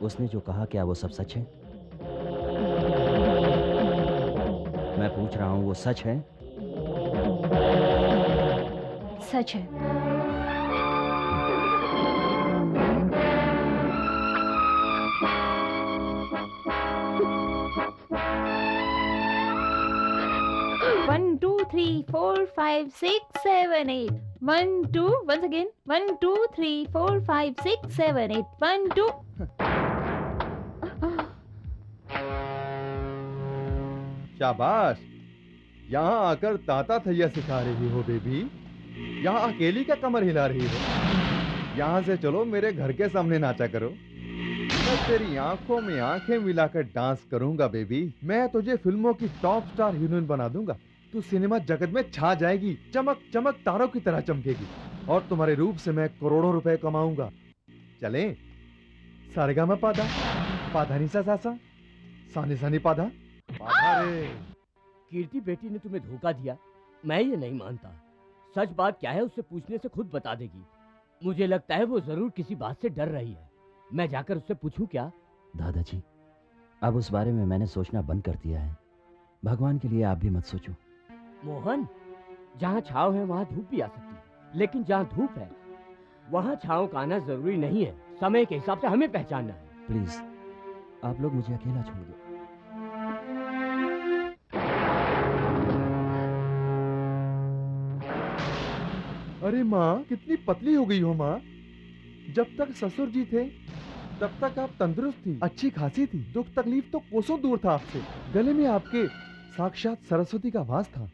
उसने जो कहा क्या वो सब सच है? मैं पूछ रहा हूँ, वो सच है? सच है। One, two, three, four, five, six, seven, eight. 1, 2. Once again. 1, 2, 3, 4, 5, 6, 7, 8. 1, 2. शाबाश, यहाँ आकर ताता थैया सिखा रही हो बेबी। यहाँ अकेली क्या कमर हिला रही हो? यहाँ से चलो मेरे घर के सामने नाचा करो। मैं तेरी आंखों में आंखें मिलाकर डांस करूंगा बेबी। मैं तुझे फिल्मों की टॉप स्टार हीरोइन बना दूंगा। तू सिनेमा जगत में छा जाएगी, चमक चमक तारों की तरह चमकेगी, और तुम्हारे रूप से मैं करोड़ों रुपए कमाऊंगा। चलें? सारेगामा पादा, पाधा निसा सासा, सानी सानी पाधा, पाधा रे। कीर्ति बेटी ने तुम्हें धोखा दिया, मैं ये नहीं मानता। सच बात क्या है उससे पूछने से खुद बता देगी। मुझे लगता है वो जरूर किसी बात से डर रही है। मैं जाकर उससे पूछूं क्या? दादाजी, अब उस बारे में मैंने सोचना बंद कर दिया है। भगवान के लिए आप भी मत सोचो। मोहन, जहाँ छाव है वहाँ धूप भी आ सकती है, लेकिन जहाँ धूप है वहाँ छाव का आना जरूरी नहीं है। समय के हिसाब से हमें पहचानना है। प्लीज आप लोग मुझे अकेला छोड़ दो। अरे माँ, कितनी पतली हो गई हो माँ। जब तक ससुर जी थे तब तक आप तंदुरुस्त थी, अच्छी खासी थी। दुख तकलीफ तो कोसों दूर था आपसे। गले में आपके साक्षात सरस्वती का वास था,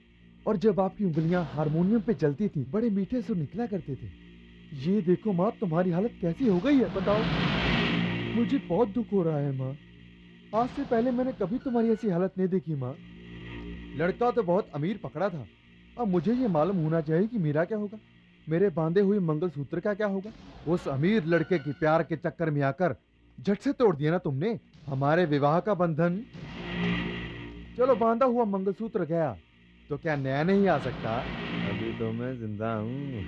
और जब आपकी उंगलियां हारमोनियम पे चलती थी बड़े मीठे सुर निकला करते थे। ये देखो माँ, तुम्हारी हालत कैसी हो गई है बताओ। मुझे बहुत दुख हो रहा है माँ। आज से पहले मैंने कभी तुम्हारी ऐसी हालत नहीं देखी माँ। लड़का तो बहुत अमीर पकड़ा था, अब मुझे ये मालूम होना चाहिए कि मेरा क्या होगा। मेरे बांधे हुए मंगलसूत्र का क्या होगा? उस अमीर लड़के के प्यार के चक्कर में आकर झट से तोड़ दिया ना तुमने हमारे विवाह का बंधन। चलो, बांधा हुआ मंगलसूत्र गया तो क्या नया नहीं आ सकता? अभी तो मैं जिंदा हूँ।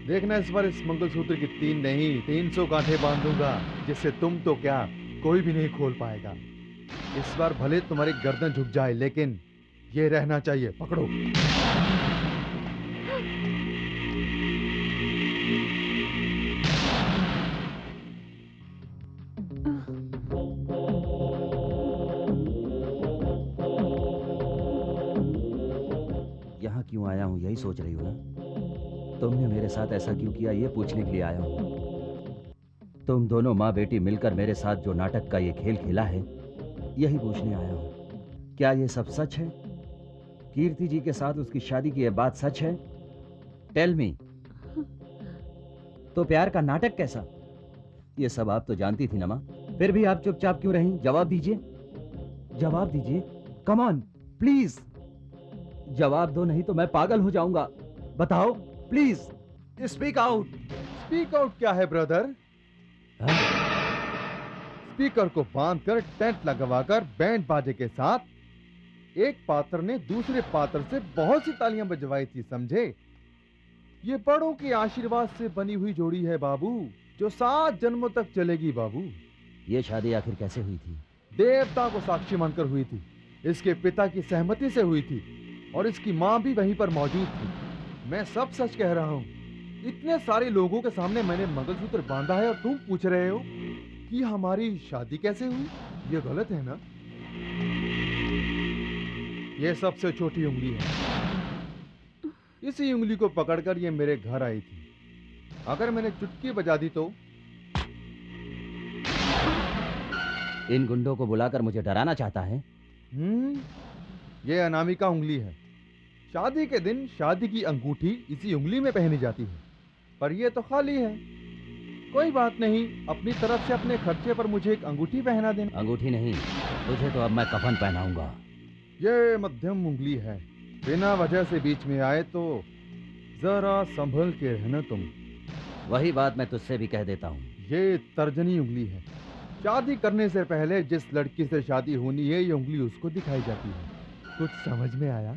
देखना, इस बार इस मंगलसूत्र की 3 नहीं 300 गांठें बांधूंगा, जिससे तुम तो क्या कोई भी नहीं खोल पाएगा। इस बार भले तुम्हारी गर्दन झुक जाए, लेकिन ये रहना चाहिए। पकड़ो। यहाँ क्यों आया हूँ यही सोच रही हो ना? तुमने मेरे साथ ऐसा क्यों किया ये पूछने के लिए आया हूँ। तुम दोनों माँ बेटी मिलकर मेरे साथ जो नाटक का ये खेल खेला है यही पूछने आया हूँ। क्या ये सब सच है? कीर्ति जी के साथ उसकी शादी की ये बात सच है? Tell me. तो प्यार का नाटक कैसा? ये सब आप तो जानती थी ना माँ, फिर भी आप चुपचाप क्यों रहीं? जवाब दीजिए, जवाब दीजिए। कम ऑन प्लीज, जवाब दो, नहीं तो मैं पागल हो जाऊंगा। बताओ please, speak out. Speak out क्या है ब्रदर? स्पीकर को बांधकर टेंट लगवाकर बैंड बाजे के साथ एक पात्र ने दूसरे पात्र से बहुत सी तालियां बजवाई थी, समझे? ये बड़ों के आशीर्वाद से बनी हुई जोड़ी है बाबू, जो 7 जन्मों तक चलेगी बाबू। ये शादी आखिर कैसे हुई थी? देवता को साक्षी मानकर हुई थी। इसके पिता की सहमति से हुई थी, और इसकी माँ भी वहीं पर मौजूद थी। मैं सब सच कह रहा हूँ। इतने सारे लोगों के सामने मैंने मंगलसूत्र बांधा है, और तुम पूछ रहे हो कि हमारी शादी कैसे हुई? ये गलत है ना? ये सबसे छोटी उंगली है। इसी उंगली को पकड़कर ये मेरे घर आई थी। अगर मैंने चुटकी बजा दी तो? इन गुंडों को बुलाकर मुझे डराना चाहता है? ये अनामिका उंगली है। शादी के दिन शादी की अंगूठी इसी उंगली में पहनी जाती है, पर ये तो खाली है। कोई बात नहीं, अपनी तरफ से अपने खर्चे पर मुझे एक अंगूठी पहना देना। अंगूठी नहीं, तुझे तो अब मैं कफन पहनाऊंगा। ये मध्यम उंगली है, बिना वजह से बीच में आए तो जरा संभल के रहना तुम। वही बात मैं तुझसे भी कह देता हूँ। ये तर्जनी उंगली है। शादी करने से पहले जिस लड़की से शादी होनी है, ये उंगली उसको दिखाई जाती है। कुछ समझ में आया?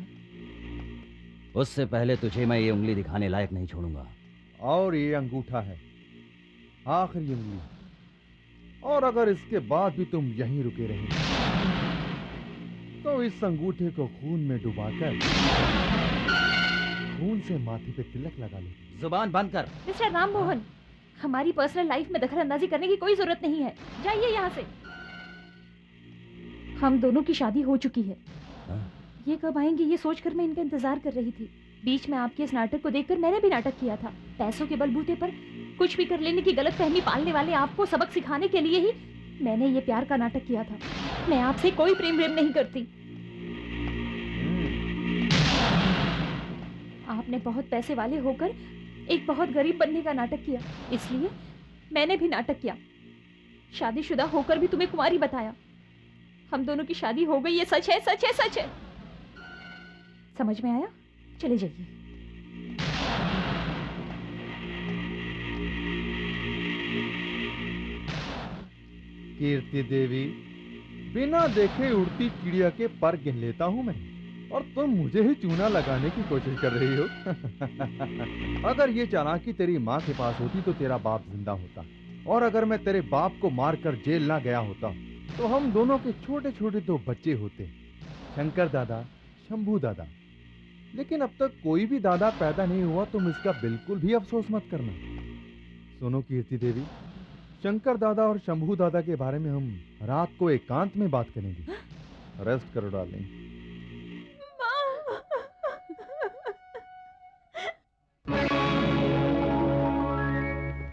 उससे पहले तुझे मैं ये उंगली दिखाने लायक नहीं छोड़ूंगा। और ये अंगूठा है, आखिरी उंगली। और अगर इसके बाद भी तुम यहीं रुके रहे तो इस अंगूठे को खून में डुबाकर खून से माथे पे तिलक लगा लो। जुबान बंद कर। मिस्टर राम मोहन, हमारी पर्सनल लाइफ में दखल अंदाजी करने की कोई जरूरत नहीं है। जाइए यहाँ से। हम दोनों की शादी हो चुकी है। ये कब आएंगे ये सोचकर मैं इनका इंतजार कर रही थी। बीच में आपके इस नाटक को देखकर मैंने भी नाटक किया था। पैसों के बलबूते पर कुछ भी कर लेने की गलतफहमी पालने वाले आपको सबक सिखाने के लिए ही मैंने ये प्यार का नाटक किया था। मैं आपसे कोई प्रेम नहीं करती। आपने बहुत पैसे वाले होकर एक बहुत गरीब बनने का नाटक किया, इसलिए मैंने भी नाटक किया। शादीशुदा होकर भी तुम्हें कुंवारी बताया। हम दोनों की शादी हो गई, ये सच है, सच है, सच है। समझ में आया? चले जाइए। कीर्ति देवी, बिना देखे उड़ती चिड़िया के पर गिन लेता हूं मैं, और तुम मुझे ही चूना लगाने की कोशिश कर रही हो। अगर ये चालाकी तेरी माँ के पास होती तो तेरा बाप जिंदा होता, और अगर मैं तेरे बाप को मारकर जेल ना गया होता तो हम दोनों के छोटे छोटे 2 बच्चे होते, शंकर दादा, शंभू दादा। लेकिन अब तक कोई भी दादा पैदा नहीं हुआ, तुम इसका बिल्कुल भी अफसोस मत करना। सुनो कीर्ति देवी, शंकर दादा और शंभू दादा के बारे में हम रात को एकांत में बात करेंगे। रेस्ट करो डार्लिंग।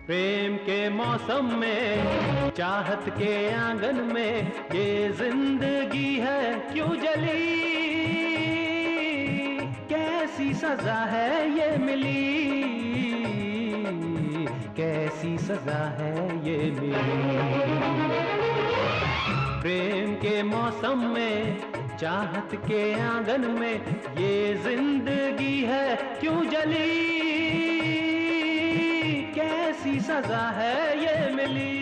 प्रेम के मौसम में, चाहत के आंगन में, ये जिंदगी है क्यों जली, कैसी सजा है ये मिली, कैसी सजा है ये मिली। प्रेम के मौसम में, चाहत के आंगन में, ये जिंदगी है क्यों जली, कैसी सजा है ये मिली।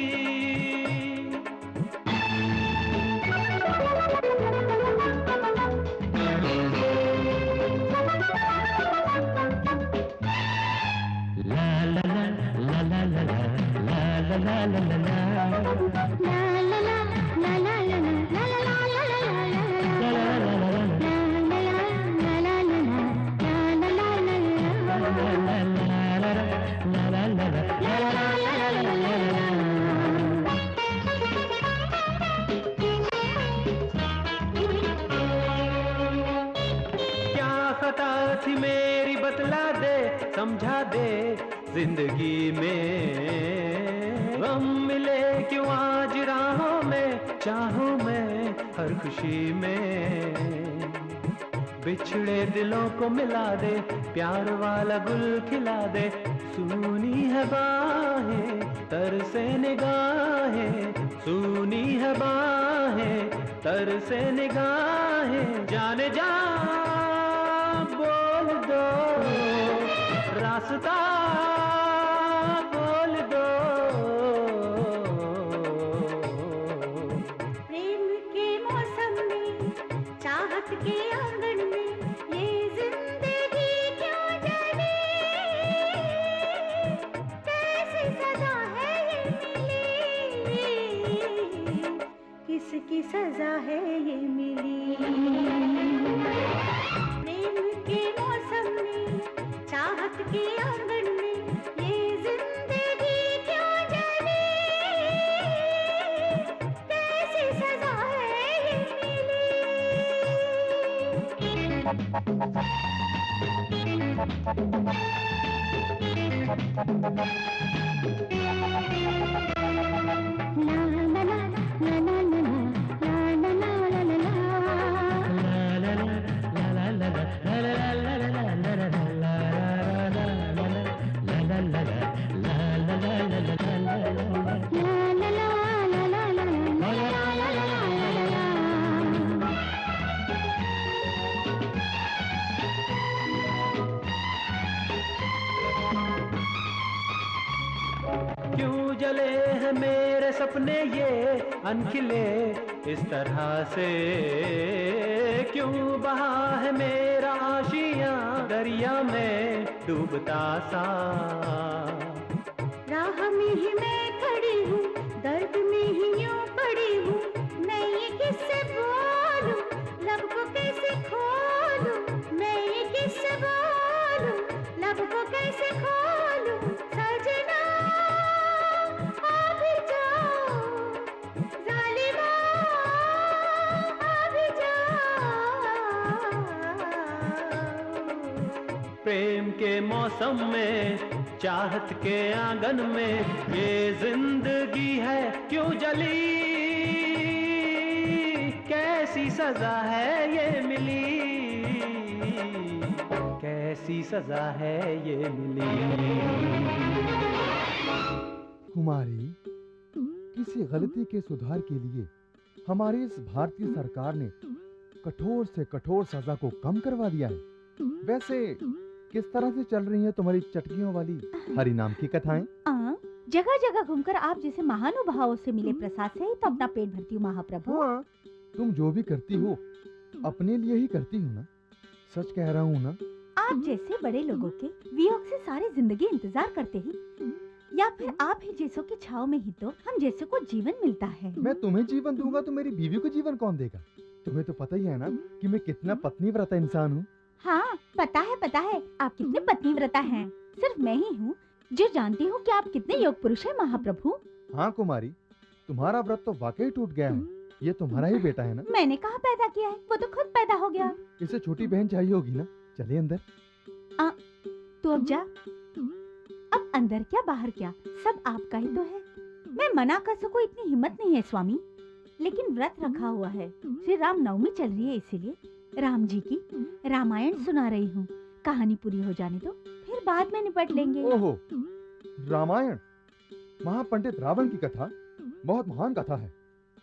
थी मेरी बतला दे, समझा दे, जिंदगी में गम मिले क्यों आज राहों में, चाहूं मैं हर खुशी में, बिछड़े दिलों को मिला दे, प्यार वाला गुल खिला दे, सुनी है बाहें, तरसे निगाहें, सुनी है बाहें, तरसे निगाहें, जाने जा बोल दो, रास्ता बोल दो। प्रेम के मौसम में, चाहत के आंगन में, ये जिंदगी क्यों जली, कैसी सजा है ये मिली, किसकी सजा है ये मिली। चाहत के आंगन में, ये जिंदगी क्यों जली, कैसी सजा है ये क्यों जले हैं मेरे सपने ये अनखिले इस तरह से, क्यों बहा है मेरा आशियां दरिया में डूबता सा। राह में ही मैं खड़ी हूँ, दर्द में ही यूं पड़ी हूँ, मैं ये किससे बोलूं, लब प्रेम के मौसम में, चाहत के आंगन में ये जिंदगी है क्यों जली, कैसी सजा है ये मिली, कैसी सजा है ये मिली। कुमारी, किसी गलती के सुधार के लिए हमारी इस भारतीय सरकार ने कठोर से कठोर सजा को कम करवा दिया है। वैसे किस तरह से चल रही है तुम्हारी चटकियों वाली हरि नाम की कथाएं? जगह जगह घूमकर आप जैसे महानुभावों से मिले प्रसाद से ही तो अपना पेट भरती हूँ महाप्रभु। हाँ, तुम जो भी करती हो अपने लिए ही करती हो ना, सच कह रहा हूँ ना। आप जैसे बड़े लोगों के वियोग से सारी जिंदगी इंतजार करते ही, या फिर आप ही जैसों की छाव में ही तो हम जैसों को जीवन मिलता है। मैं तुम्हें जीवन दूंगा तो मेरी बीवी को जीवन कौन देगा? तुम्हें तो पता ही है ना कि मैं कितना पत्नीव्रता इंसान हूँ। हाँ, पता है आप कितने पत्नीव्रता हैं। सिर्फ मैं ही हूँ जो जानती हूँ कि आप कितने योग पुरुष हैं महाप्रभु। हाँ कुमारी, तुम्हारा व्रत तो वाकई टूट गया है। ये तुम्हारा ही बेटा है ना? मैंने कहाँ पैदा किया है, वो तो खुद पैदा हो गया। इसे छोटी बहन चाहिए होगी ना? चलिए अंदर। तू अब जा। अब अंदर क्या बाहर क्या, सब आपका ही तो है। मैं मना कर सकूं इतनी हिम्मत नहीं है स्वामी, लेकिन व्रत रखा हुआ है। श्री राम नवमी चल रही है, इसीलिए राम जी की रामायण सुना रही हूँ। कहानी पूरी हो जाने दो, फिर बाद में निपट लेंगे। ओहो, रामायण, महापंडित रावण की कथा बहुत महान कथा है।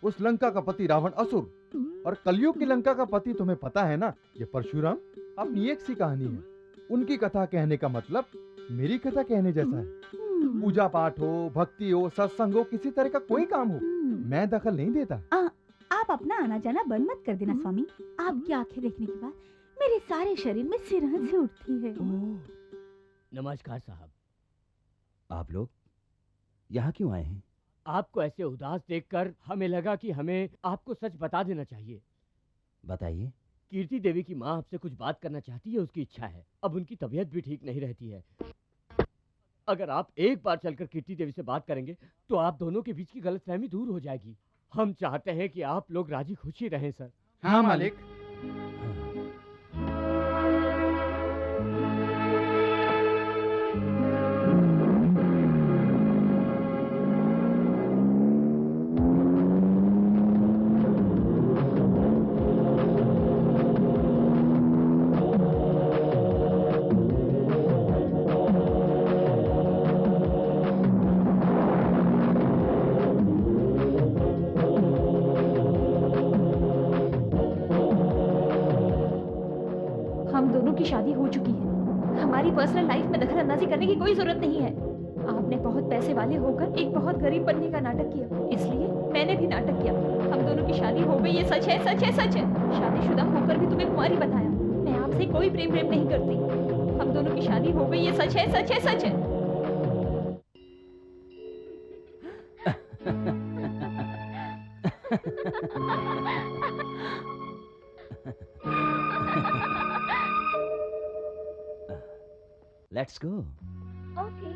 उस लंका का पति रावण असुर, और कलयुग की लंका का पति तुम्हें पता है ना, ये परशुराम। अपनी एक सी कहानी है। उनकी कथा कहने का मतलब मेरी कथा कहने जैसा है। पूजा पाठ हो, भक्ति हो, सत्संग हो, किसी तरह का कोई काम हो, मैं दखल नहीं देता। आप अपना आना जाना बंद मत कर देना स्वामी। आपकी आंखें देखने के बाद मेरे सारे शरीर में सिरहन से उठती है। नमस्कार साहब। आप लोग यहाँ क्यों आए हैं? आपको ऐसे उदास देखकर हमें लगा कि हमें आपको सच बता देना चाहिए। बताइए। कीर्ति देवी की माँ आपसे कुछ बात करना चाहती है, उसकी इच्छा है। अब उनकी तबीयत भी ठीक नहीं रहती है। अगर आप एक बार चलकर कीर्ति देवी से बात करेंगे तो आप दोनों के बीच की गलतफहमी दूर हो जाएगी। हम चाहते हैं कि आप लोग राजी खुशी रहें सर। हाँ मालिक। की शादी हो चुकी है। हमारी पर्सनल लाइफ में दखल अंदाजी करने की कोई जरूरत नहीं है। आपने बहुत पैसे वाले होकर एक बहुत गरीब बनने का नाटक किया, इसलिए मैंने भी नाटक किया। हम दोनों की शादी हो गई, ये सच है, सच है, सच है। शादीशुदा होकर भी तुम्हें कुंवारी बताया। मैं आपसे कोई प्रेम नहीं करती। हम दोनों की शादी हो गई, ये सच है, सच है, सच है। Let's go. Okay.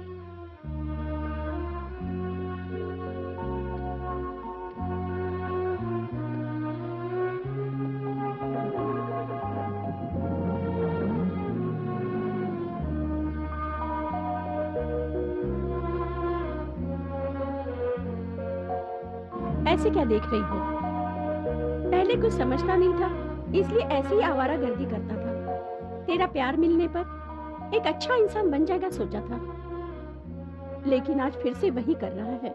ऐसे क्या देख रही हो? पहले कुछ समझता नहीं था, इसलिए ऐसे ही आवारागर्दी करता था। तेरा प्यार मिलने पर एक अच्छा इंसान बन जाएगा सोचा था, लेकिन आज फिर से वही कर रहा है।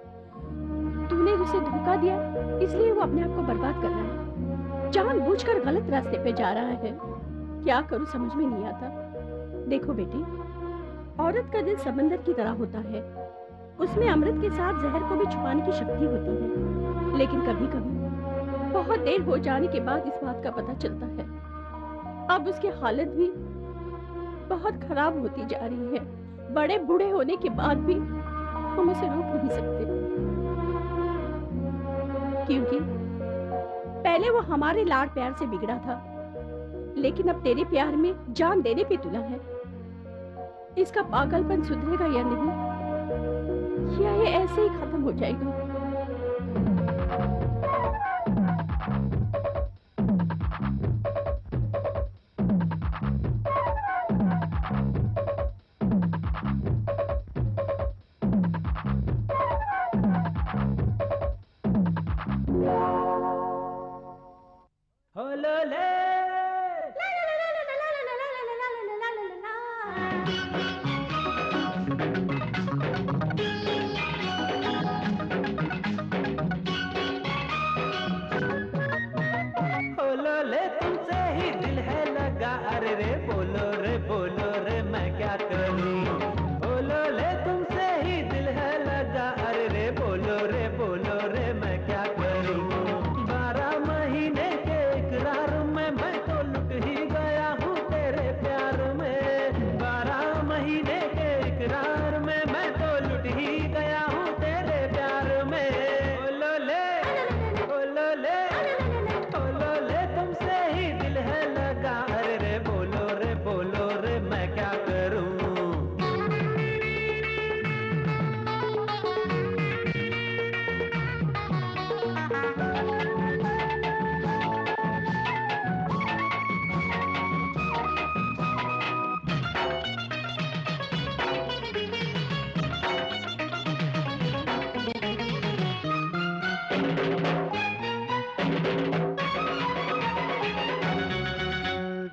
तूने उसे धोखा दिया, इसलिए वो अपने आप को बर्बाद कर रहा है। जानबूझकर गलत रास्ते पे जा रहा है। क्या करूं समझ में नहीं आता। देखो बेटी, औरत का दिल समंदर की तरह होता है। उसमें अमृत के साथ जहर को भी छुपाने की शक्ति होती है, लेकिन कभी कभी बहुत देर हो जाने के बाद इस बात का पता चलता है। अब उसकी हालत भी बहुत खराब होती जा रही है। बड़े बूढ़े होने के बाद भी हम उसे रोक नहीं सकते, क्योंकि पहले वो हमारे लाड प्यार से बिगड़ा था, लेकिन अब तेरे प्यार में जान देने पे तुला है। इसका पागलपन सुधरेगा या नहीं, या ये ऐसे ही खत्म हो जाएगा?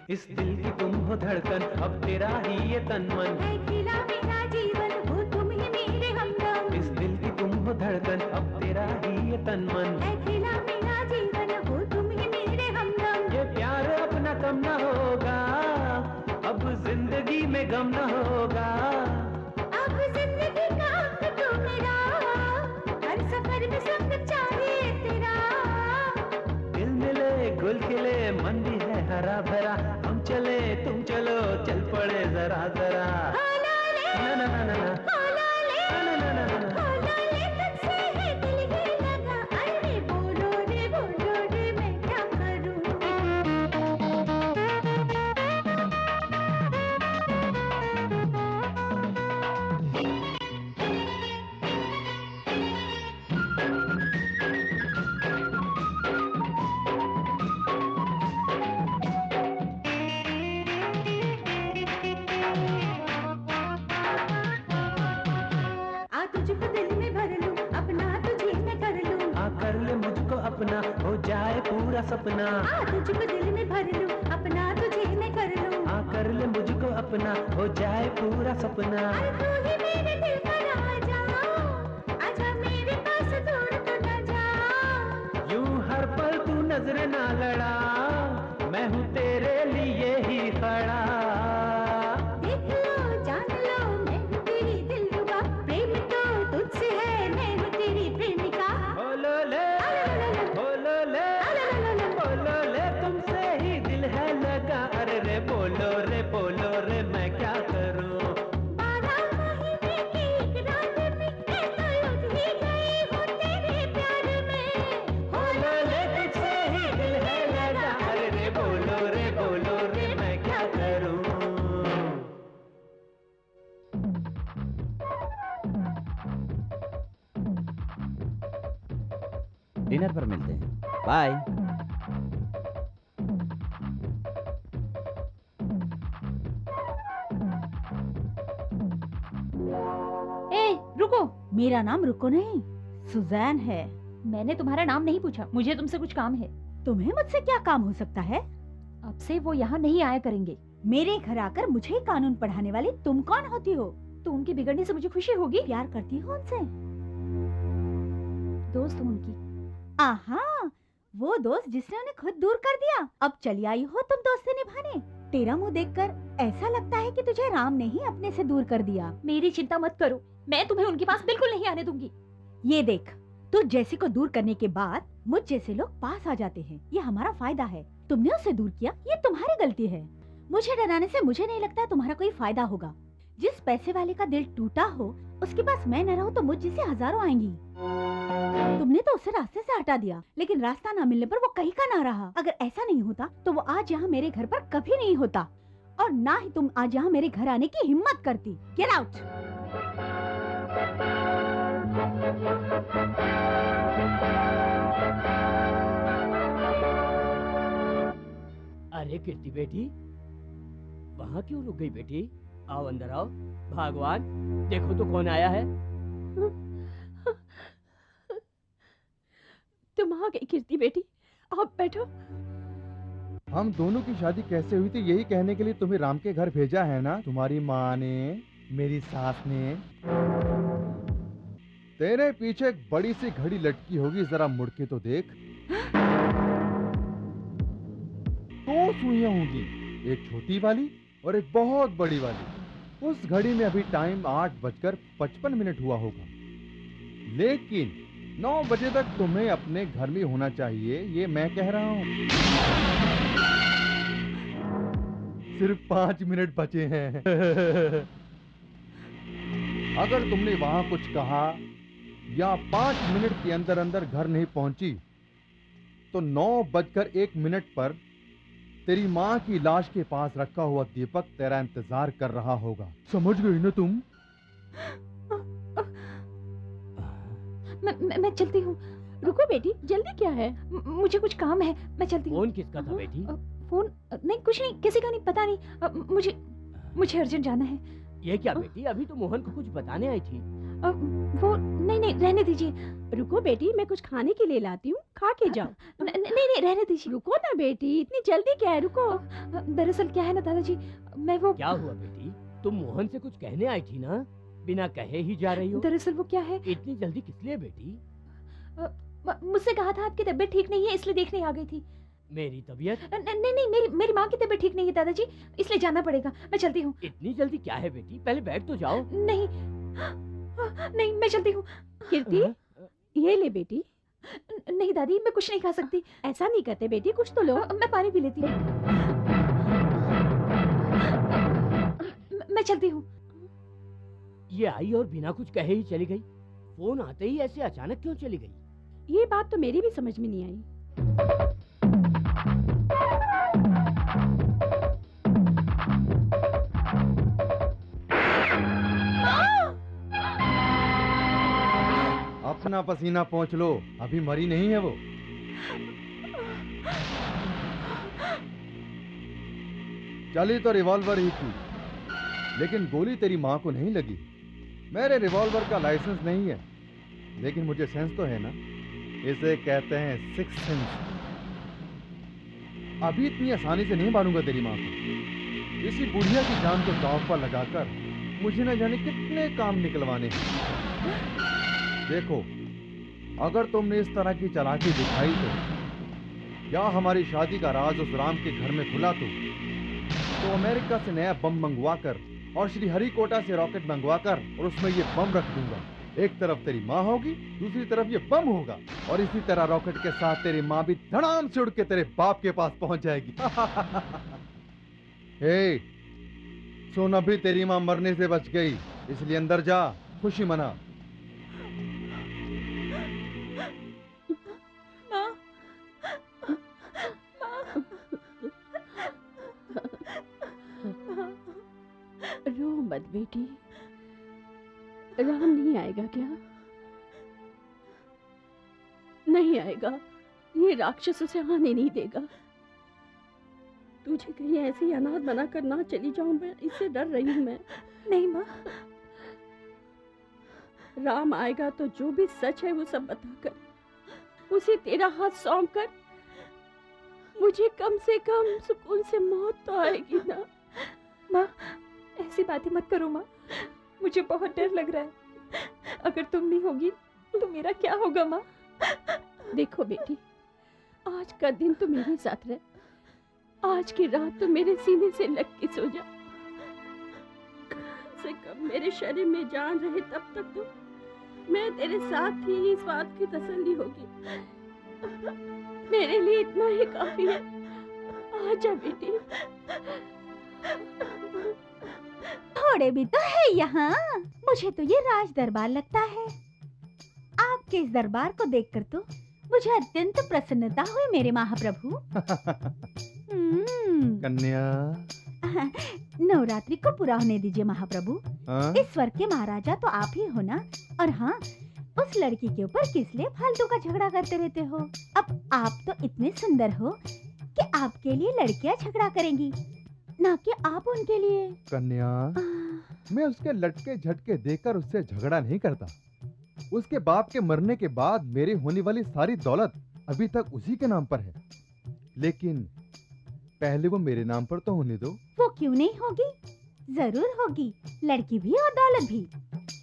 इस दिल की तुम हो धड़कन, अब तेरा ही ये तन मन। है खिला मेरा जीवन, हो तुम ही मेरे हमदम। इस दिल की तुम हो धड़कन, अब तेरा ही ये तन मन। है खिला मेरा जीवन, हो तुम ही मेरे हमदम। ये प्यार अपना कम न होगा, अब जिंदगी में गम न होगा। अब जिंदगी का अंत तू मेरा, हर सफर में संग चाहिए तेरा। दिल मिले गुल खिले, मन भी है हरा भरा, हम चले तुम चलो, चल पड़े जरा जरा। ना ना ना ना ना ना ना ना ना ना। तुझसे है दिल ये लगा, अरे बोलो रे मैं क्या करूं। आ तुझको दिल में भर लूं, अपना तुझे मैं कर लूं। आ कर ले मुझको अपना, हो जाए पूरा सपना। आ तुझको दिल में भर लूं, अपना तुझे मैं कर लूं। आ कर ले मुझको अपना, हो जाए पूरा सपना। अरे तू ही मेरे दिल का राजा, आजा मेरे पास दूर तो न जा। यूं हर पल तू नजर ना लड़ा, मैं हूँ तेरे लिए ही खड़ा। देख लो जान लो, मैं हूँ तेरी दिलरुबा, प्रेम तो तुझसे है, मैं हूँ तेरी प्रेमिका। बोलो ले बोलो ले तुमसे ही दिल है लगा। अरे रे बोलो रे मैं क्या करूं। 12 महीने की एक रात में, मैं तो लुट ही गई हूँ तेरे प्यार में। बोलो ले तुझसे ही दिल है लगा। अरे रे बोलो रे मैं क्या करूं। डिनर पर मिलते हैं। बाय। ए रुको, मेरा नाम रुको नहीं, सुजैन है। मैंने तुम्हारा नाम नहीं पूछा, मुझे तुमसे कुछ काम है। तुम्हें मुझसे क्या काम हो सकता है? अब से वो यहाँ नहीं आया करेंगे। मेरे घर आकर मुझे कानून पढ़ाने वाली तुम कौन होती हो? तो उनके बिगड़ने से मुझे खुशी होगी। प्यार करती हो उनसे? दोस्त हूँ उनकी। आहा, वो दोस्त जिसने उन्हें खुद दूर कर दिया, अब चली आई हो तुम दोस्ती निभाने। तेरा मुंह देखकर ऐसा लगता है कि तुझे राम ने ही अपने से दूर कर दिया। मेरी चिंता मत करो, मैं तुम्हें उनके पास बिल्कुल नहीं आने दूंगी। ये देख, तू जैसी को दूर करने के बाद मुझ जैसे लोग पास आ जाते हैं, ये हमारा फायदा है। तुमने उसे दूर किया, ये तुम्हारी गलती है। मुझे डराने से मुझे नहीं लगता तुम्हारा कोई फायदा होगा। जिस पैसे वाले का दिल टूटा हो, उसके पास मैं न रहूं तो मुझ जैसे हजारों आएंगी। तुमने तो उसे रास्ते से हटा दिया, लेकिन रास्ता ना मिलने पर वो कहीं का ना रहा। अगर ऐसा नहीं होता तो वो आज यहाँ मेरे घर पर कभी नहीं होता, और ना ही तुम आज यहाँ मेरे घर आने की हिम्मत करती। Get out. अरे कीर्ति बेटी, वहाँ क्यों रुक गई बेटी? आओ अंदर आओ। भगवान, देखो तो कौन आया है। तुम आ गई कीर्ति बेटी, आप बैठो। हम दोनों की शादी कैसे हुई थी यही कहने के लिए तुम्हें राम के घर भेजा है ना? तुम्हारी माँ ने, मेरी सास ने। तेरे पीछे एक बड़ी सी घड़ी लटकी होगी, जरा मुड़ के तो देख। दो सुइयां होंगी, एक छोटी वाली और एक बहुत बड़ी वाली। उस घड़ी में अभी टाइम 8:55 हुआ होगा, लेकिन 9 बजे तक तुम्हें अपने घर में होना चाहिए, ये मैं कह रहा हूँ। सिर्फ 5 मिनट बचे हैं। अगर तुमने वहां कुछ कहा या 5 मिनट के अंदर अंदर घर नहीं पहुंची तो 9:01 पर तेरी माँ की लाश के पास रखा हुआ दीपक तेरा इंतजार कर रहा होगा। समझ गई ना तुम? मैं चलती हूँ। रुको बेटी, जल्दी क्या है? मुझे कुछ काम है, मैं चलती हूँ। फोन किसका था बेटी? फोन नहीं, कुछ नहीं, किसी का नहीं, पता नहीं। मुझे अर्जेंट जाना है। ये क्या बेटी, अभी तो मोहन को कुछ बताने आई थी। वो नहीं नहीं, रहने दीजिए। रुको बेटी, मैं कुछ खाने के लिए लाती हूँ, खा के जाओ। नहीं नहीं, रहने दीजिए। रुको ना बेटी, इतनी जल्दी क्या है, रुको। दरअसल क्या है ना दादाजी, मैं वो क्या हुआ बेटी? तुम मोहन से कुछ कहने आई थी ना, बिना कहे ही जा रही हो। दरअसल वो क्या है, इतनी जल्दी किस लिए बेटी? मुझसे कहा था आपकी तबीयत ठीक नहीं है, इसलिए देखने आ गई थी। मेरी तबीयत? नहीं नहीं, मेरी माँ की तबीयत ठीक नहीं है दादाजी, इसलिए जाना पड़ेगा। मैं चलती हूँ। इतनी जल्दी क्या है बेटी? पहले बैठ तो जाओ। नहीं नहीं, मैं चलती हूँ। कीर्ति, ये ले बेटी। नहीं दादी, मैं कुछ नहीं खा सकती। ऐसा नहीं करते बेटी, कुछ तो लो। मैं पानी पी लेती हूँ। मैं चलती हूँ। ये आई और बिना कुछ कहे ही चली गई। फोन आते ही ऐसे अचानक क्यों चली गई? ये बात तो मेरी भी समझ में नहीं आई। अपना पसीना पोंछ लो, अभी मरी नहीं है वो। चली तो रिवॉल्वर ही थी, लेकिन गोली तेरी माँ को नहीं लगी। मेरे रिवॉल्वर का लाइसेंस नहीं है, लेकिन मुझे सेंस तो है ना। इसे कहते हैं सिक्स सेंस। अभी इतनी आसानी से नहीं मारूंगा तेरी माँ को। इसी बुढ़िया की जान को दांव पर लगाकर मुझे न जाने कितने काम निकलवाने हैं। देखो, अगर तुमने इस तरह की चालाकी दिखाई तो, या हमारी शादी का राज उस राम के घर में खुला तो अमेरिका से नया बम मंगवाकर और श्री हरिकोटा से रॉकेट मंगवाकर और उसमें ये बम रख दूंगा। एक तरफ तेरी माँ होगी, दूसरी तरफ ये बम होगा, और इसी तरह रॉकेट के साथ तेरी माँ भी धड़ाम से उड़ के तेरे बाप के पास पहुंच जाएगी। हे, सुन, अभी तेरी माँ मरने से बच गई, इसलिए अंदर जा, खुशी मना। रो मत बेटी, राम नहीं आएगा क्या? नहीं आएगा, ये राक्षस उसे आने नहीं देगा। तुझे कहीं ऐसे ही अनाथ बनाकर ना चली जाऊं मैं, इससे डर रही हूं मैं। नहीं माँ, राम आएगा तो जो भी सच है वो सब बताकर, उसे तेरा हाथ सौंप कर मुझे कम से कम सुकून से मौत तो आएगी ना। माँ, ऐसी बातें मत करो माँ, मुझे बहुत डर लग रहा है। अगर तुम नहीं होगी तो मेरा क्या होगा माँ? देखो बेटी, आज का दिन तो मेरे साथ रहे, आज की रात तो मेरे सीने से लग के सो जा। कम से कम मेरे शरीर में जान रहे तब तक तो मैं तेरे साथ थी, इस बात की तसल्ली होगी। मेरे लिए इतना ही काफी है। आजा बेटी। थोड़े भी तो है यहाँ। मुझे तो ये राज दरबार लगता है। आपके इस दरबार को देखकर तो मुझे अत्यंत प्रसन्नता हुई मेरे महाप्रभु। कन्या, नवरात्रि को पूरा होने दीजिए महाप्रभु। इस स्वर्ग के महाराजा तो आप ही हो ना। और हाँ, उस लड़की के ऊपर किस लिए फालतू का झगड़ा करते रहते हो? अब आप तो इतने सुंदर हो कि आपके लिए लड़कियां झगड़ा करेंगी, ना कि आप उनके लिए। कन्या, मैं उसके लटके झटके देखकर उससे झगड़ा नहीं करता। उसके बाप के मरने के बाद मेरी होने वाली सारी दौलत अभी तक उसी के नाम पर है, लेकिन पहले वो मेरे नाम पर तो होने दो। वो क्यों नहीं होगी? जरूर होगी, लड़की भी और दौलत भी।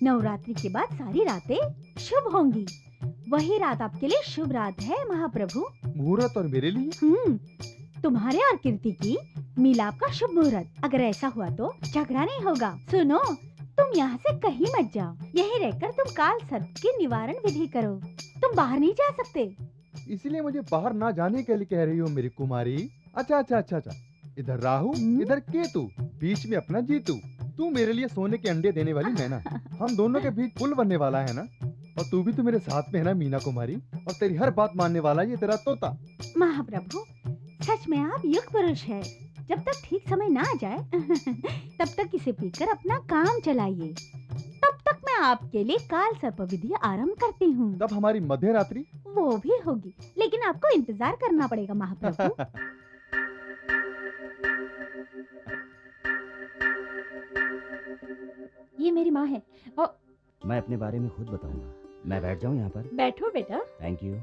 नवरात्रि के बाद सारी रातें शुभ होंगी। वही रात आपके लिए शुभ रात है महाप्रभु। मुहूर्त और मेरे लिए? तुम्हारे और कीर्ति की मिलाप का शुभ मुहूर्त। अगर ऐसा हुआ तो झगड़ा नहीं होगा। सुनो, तुम यहाँ से कहीं मत जाओ, यहीं रहकर तुम काल सर्प की निवारण विधि करो। तुम बाहर नहीं जा सकते। इसलिए मुझे बाहर ना जाने के लिए कह रही हो मेरी कुमारी? अच्छा अच्छा अच्छा अच्छा, इधर राहु, इधर केतु, बीच में अपना जीतू। तू मेरे लिए सोने के अंडे देने वाली मैना। हम दोनों के बीच पुल बनने वाला है ना। और तू भी तो मेरे साथ में है ना मीना कुमारी, और तेरी हर बात मानने वाला ये तेरा तोता। महाप्रभु, सच में आप युग पुरुष है। जब तक ठीक समय ना आ जाए तब तक इसे पीकर अपना काम चलाइए। तब तक मैं आपके लिए काल सर्प विधि आरंभ करती हूँ। तब हमारी मध्य रात्रि? वो भी होगी, लेकिन आपको इंतजार करना पड़ेगा महाप्रभु। ये मेरी माँ है। और मैं अपने बारे में खुद बताऊंगा। मैं बैठ जाऊं यहाँ पर? बैठो बेटा। Thank you.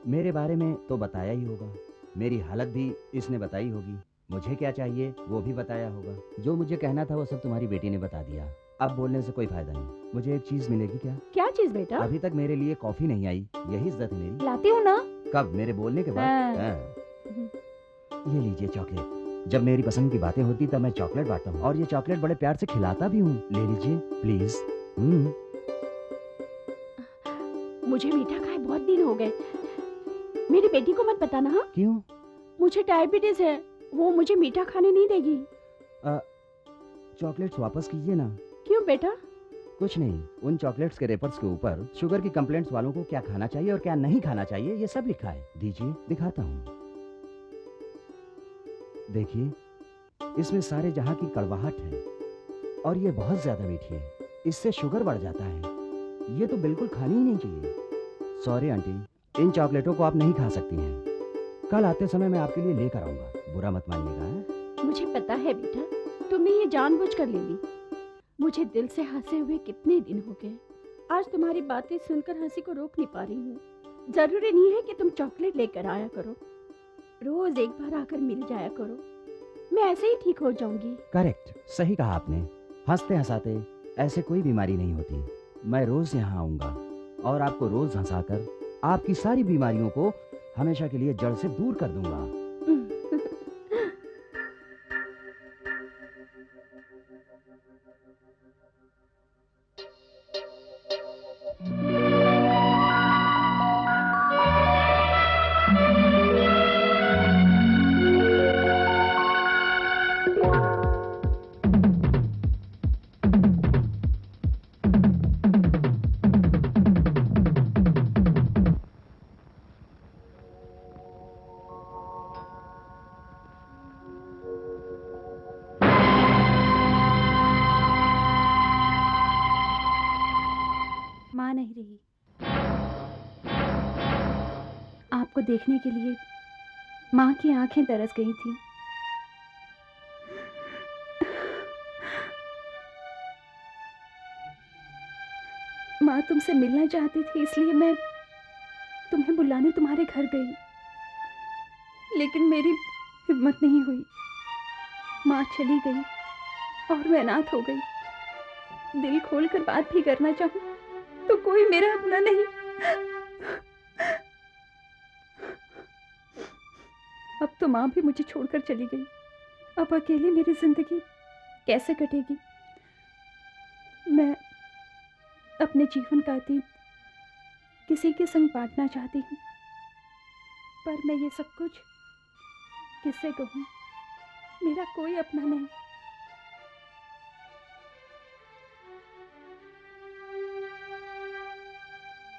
मेरे बारे में तो बताया ही होगा, मेरी हालत भी इसने बताई होगी, मुझे क्या चाहिए वो भी बताया होगा। जो मुझे कहना था वो सब तुम्हारी बेटी ने बता दिया। अब बोलने से कोई फायदा नहीं। मुझे एक चीज मिलेगी क्या? क्या चीज बेटा? अभी तक मेरे लिए कॉफी नहीं आई, यही इज्जत है मेरी। लाती हूँ ना। कब? मेरे बोलने के बाद? ये लीजिए चॉकलेट। जब मेरी पसंद की बातें होती तब मैं चॉकलेट बांटता हूँ, और ये चॉकलेट बड़े प्यार से खिलाता भी हूँ। ले लीजिए प्लीज। मुझे मीठा खाए बहुत दिन हो गए। मेरी बेटी को मत बताना। हाँ? क्यों? मुझे डायबिटीज है, वो मुझे मीठा खाने नहीं देगी। चॉकलेट्स वापस कीजिए ना। क्यों बेटा? कुछ नहीं, उन चॉकलेट्स के रेपर्स के ऊपर शुगर की कंप्लेंट्स वालों को क्या खाना चाहिए और क्या नहीं खाना चाहिए ये सब लिखा है। दीजिए, दिखाता हूँ। देखिए, इसमें सारे जहां की कड़वाहट है और ये बहुत ज्यादा मीठी है, इससे शुगर बढ़ जाता है। ये तो बिल्कुल खानी ही नहीं चाहिए। सॉरी आंटी, इन चॉकलेटों को आप नहीं खा सकती हैं। कल आते समय मैं आपके लिए लेकर आऊंगा, बुरा मत मानिएगा। मुझे पता है बेटा, तुमने ये जानबूझकर ले ली। मुझे दिल से हंसे हुए कितने दिन हो गए। आज तुम्हारी बातें सुनकर हंसी को रोक नहीं पा रही हूँ। जरूरी नहीं है कि तुम चॉकलेट लेकर आया करो, रोज एक बार आकर मिल जाया करो, मैं ऐसे ही ठीक हो जाऊंगी। करेक्ट, सही कहा आपने। हंसते हंसाते ऐसे कोई बीमारी नहीं होती। मैं रोज यहाँ आऊंगा और आपको रोज हंसाकर आपकी सारी बीमारियों को हमेशा के लिए जड़ से दूर कर दूंगा। माँ नहीं रही। आपको देखने के लिए माँ की आंखें तरस गई थी। माँ तुमसे मिलना चाहती थी, इसलिए मैं तुम्हें बुलाने तुम्हारे घर गई, लेकिन मेरी हिम्मत नहीं हुई। माँ चली गई और मैं अनाथ हो गई। दिल खोलकर बात भी करना चाहूं तो कोई मेरा अपना नहीं। अब तो माँ भी मुझे छोड़कर चली गई। अब अकेली मेरी जिंदगी कैसे कटेगी? मैं अपने जीवन का अतीत किसी के संग बांटना चाहती हूँ, पर मैं ये सब कुछ किससे कहूँ? मेरा कोई अपना नहीं।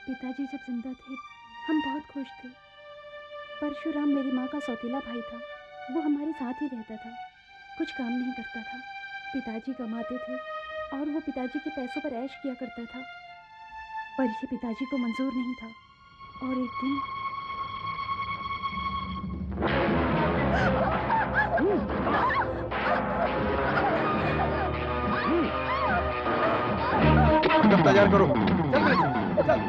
पिताजी जब जिंदा थे हम बहुत खुश थे। परशुराम मेरी माँ का सौतेला भाई था, वो हमारे साथ ही रहता था, कुछ काम नहीं करता था। पिताजी कमाते थे और वो पिताजी के पैसों पर ऐश किया करता था, पर ये पिताजी को मंजूर नहीं था। और एक दिन तैयार करो, चल मेरे साथ, चल।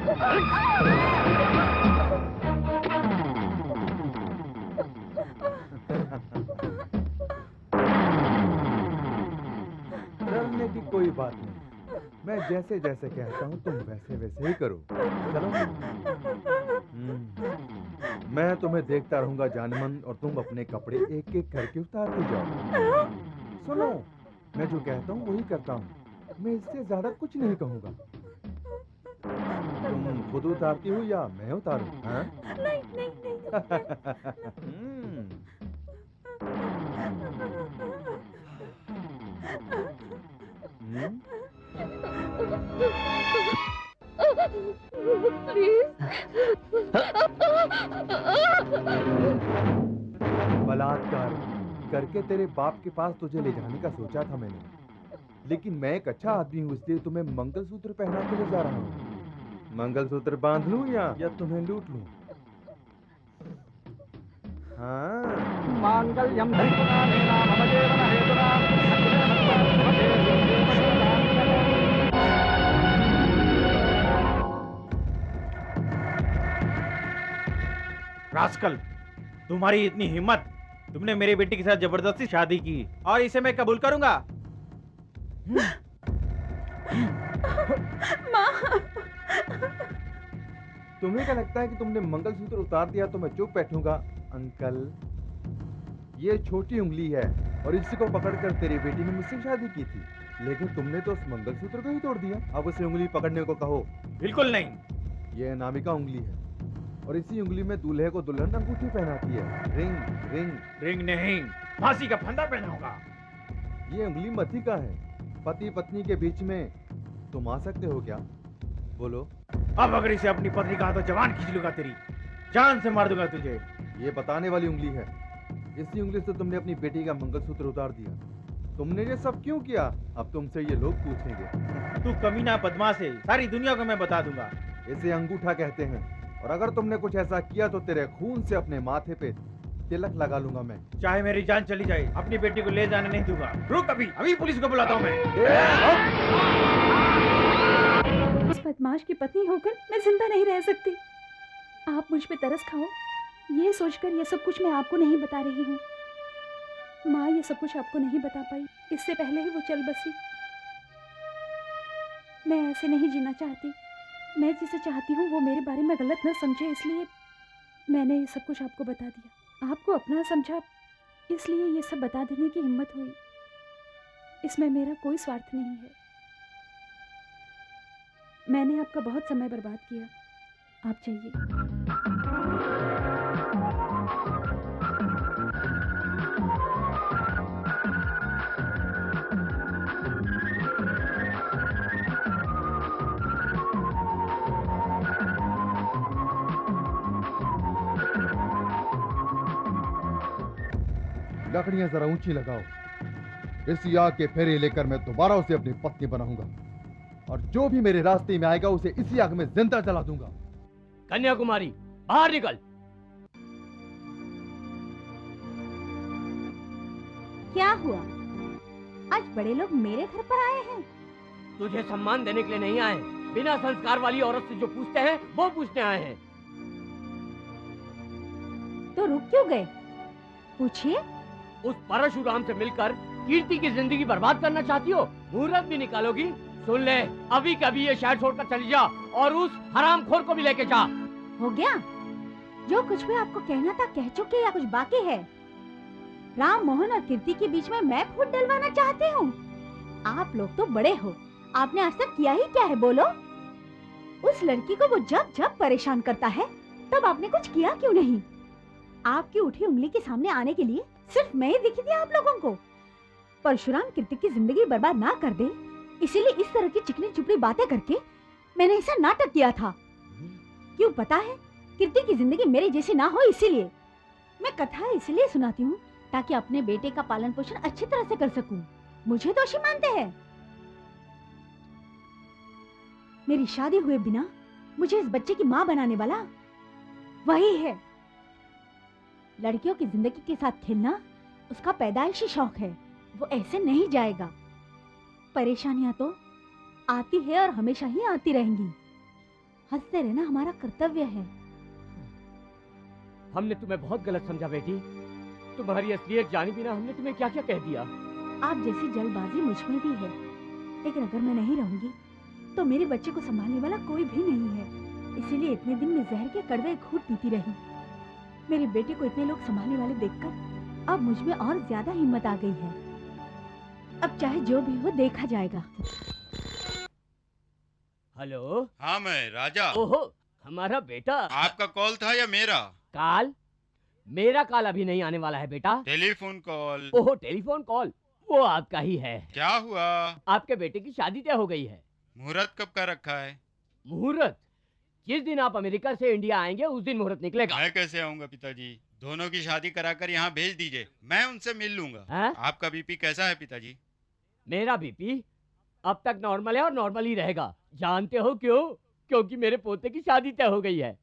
डरने की कोई बात नहीं, मैं जैसे जैसे कहता हूँ तुम वैसे वैसे ही करो। चलो। मैं तुम्हें देखता रहूंगा जानमन, और तुम अपने कपड़े एक एक करके उतारते जाओ। सुनो, मैं जो कहता हूँ वही करता हूँ, मैं इससे ज्यादा कुछ नहीं कहूँगा। तुम खुद उतारती हो या मैं उतारूं? हाँ? नहीं। बलात्कार करके तेरे बाप के पास तुझे ले जाने का सोचा था मैंने, लेकिन मैं एक अच्छा आदमी हूँ, इसलिए तुम्हें मंगलसूत्र पहना के ले जा रहा हूँ। मंगलसूत्र बांध लूं या तुम्हें लूट लूं? हाँ। मांगल्यम धरित्रा मम जीवन हेतुना रास्कल, तुम्हारी इतनी हिम्मत, तुमने मेरी बेटी के साथ जबरदस्ती शादी की और इसे मैं कबूल करूंगा? तुम्हें क्या लगता है कि तुमने मंगलसूत्र उतार दिया तो मैं चुप बैठूंगा? अंकल, ये छोटी उंगली है और इसी को पकड़कर तेरी बेटी ने मुझसे शादी की थी, लेकिन तुमने तो उस मंगलसूत्र को ही तोड़ दिया। अब उसे उंगली पकड़ने को कहो। बिल्कुल नहीं। ये अनामिका उंगली है और इसी उंगली में दूल्हे को दुल्हन अंगूठी पहनाती है। रिंग रिंग रिंग नहीं, फांसी का फंदा पहनाऊंगा। ये उंगली मती का है। पति पत्नी के बीच में तुम आ सकते हो क्या? बोलो। अब अगर इसे अपनी पत्नी कहा तो जवान खींच लूंगा, तेरी जान से मार दूंगा तुझे। ये बताने वाली उंगली है। इसी उंगली से तुमने अपनी बेटी का मंगलसूत्र उतार दिया। तुमने ये सब क्यों किया? अब तुमसे ये लोग पूछेंगे। तू कमीना बदमाश है, सारी दुनिया को मैं बता दूंगा। इसे अंगूठा कहते हैं और अगर तुमने कुछ ऐसा किया तो तेरे खून से अपने माथे पे तिलक लगा लूंगा मैं। चाहे मेरी जान चली जाए, अपनी बेटी को ले जाने नहीं दूंगा। रुक, अभी पुलिस को बुलाता हूँ मैं। उस बदमाश की पत्नी होकर मैं जिंदा नहीं रह सकती। आप मुझ पे तरस खाओ, ये सोचकर ये सब कुछ मैं आपको नहीं बता रही हूँ। माँ ये सब कुछ आपको नहीं बता पाई, इससे पहले ही वो चल बसी। मैं ऐसे नहीं जीना चाहती। मैं जिसे चाहती हूँ वो मेरे बारे में गलत न समझे, इसलिए मैंने ये सब कुछ आपको बता दिया। आपको अपना समझा, इसलिए ये सब बता देने की हिम्मत हुई। इसमें मेरा कोई स्वार्थ नहीं है। मैंने आपका बहुत समय बर्बाद किया। आप जाइए। लकड़ियां जरा ऊंची लगाओ। इसी आग के फेरे लेकर मैं दोबारा उसे अपनी पत्नी बनाऊंगा और जो भी मेरे रास्ते में आएगा उसे इसी आग में जिंदा जला दूंगा। कन्याकुमारी, बाहर निकल। क्या हुआ? आज बड़े लोग मेरे घर पर आए हैं। तुझे सम्मान देने के लिए नहीं आए, बिना संस्कार वाली औरत से जो पूछते हैं वो पूछने आए हैं। तो रुक क्यों गए? पूछिए। उस परशुराम से मिलकर कीर्ति की जिंदगी बर्बाद करना चाहती हो? मुहूर्त भी निकालोगी? सुन ले, अभी कभी ये शहर छोड़कर चली जा और उस हरामखोर को भी लेके जा। हो गया? जो कुछ भी आपको कहना था कह चुके, या कुछ बाकी है? राम मोहन और कीर्ति के बीच में मैं फूट डलवाना चाहती हूँ? आप लोग तो बड़े हो, आपने आज तक किया ही क्या है बोलो? उस लड़की को वो जब जब परेशान करता है तब आपने कुछ किया क्यों नहीं? आपकी उठी उंगली के सामने आने के लिए सिर्फ मैं ही दिखी थी आप लोगों को। परशुराम कीर्ति की जिंदगी बर्बाद ना कर दे, इसीलिए इस तरह की चिकनी चुपड़ी बातें करके मैंने ऐसा नाटक किया था। क्यों पता है? कीर्ति की जिंदगी मेरे जैसी ना हो, इसीलिए मैं कथा इसलिए सुनाती हूँ ताकि अपने बेटे का पालन पोषण अच्छी तरह से कर सकूं। मुझे दोषी मानते हैं? मेरी शादी हुए बिना मुझे इस बच्चे की माँ बनाने वाला वही है। लड़कियों की जिंदगी के साथ खेलना उसका पैदाइशी शौक है, वो ऐसे नहीं जाएगा। परेशानियां तो आती है और हमेशा ही आती रहेंगी। हंसते रहना हमारा कर्तव्य है। हमने तुम्हें बहुत गलत समझा बेटी। तुम्हारी असलियत जाने बिना हमने तुम्हें क्या क्या कह दिया। आप जैसी जल्दबाजी मुझ में भी है, लेकिन अगर मैं नहीं रहूंगी तो मेरे बच्चे को संभालने वाला कोई भी नहीं है। इसीलिए इतने दिन में जहर के कड़वे घूंट पीती रही। मेरे बेटे को इतने लोग संभालने वाले देखकर अब मुझ में और ज्यादा हिम्मत आ गई है। अब चाहे जो भी हो देखा जाएगा। हेलो। हाँ, मैं राजा। ओहो, हमारा बेटा। आपका कॉल था या मेरा? कॉल? मेरा कॉल अभी नहीं आने वाला है बेटा। Telephone call. ओहो, टेलीफोन कॉल, वो आपका ही है। क्या हुआ? आपके बेटे की शादी तय हो गई है। मुहूर्त कब का रखा है? मुहूर्त? जिस दिन आप अमेरिका से इंडिया आएंगे उस दिन मुहूर्त निकलेगा। मैं कैसे आऊंगा पिताजी? दोनों की शादी कराकर यहाँ भेज दीजिए, मैं उनसे मिल लूंगा। आपका बीपी कैसा है पिताजी? मेरा बीपी अब तक नॉर्मल है और नॉर्मल ही रहेगा। जानते हो क्यों? क्योंकि मेरे पोते की शादी तय हो गई है।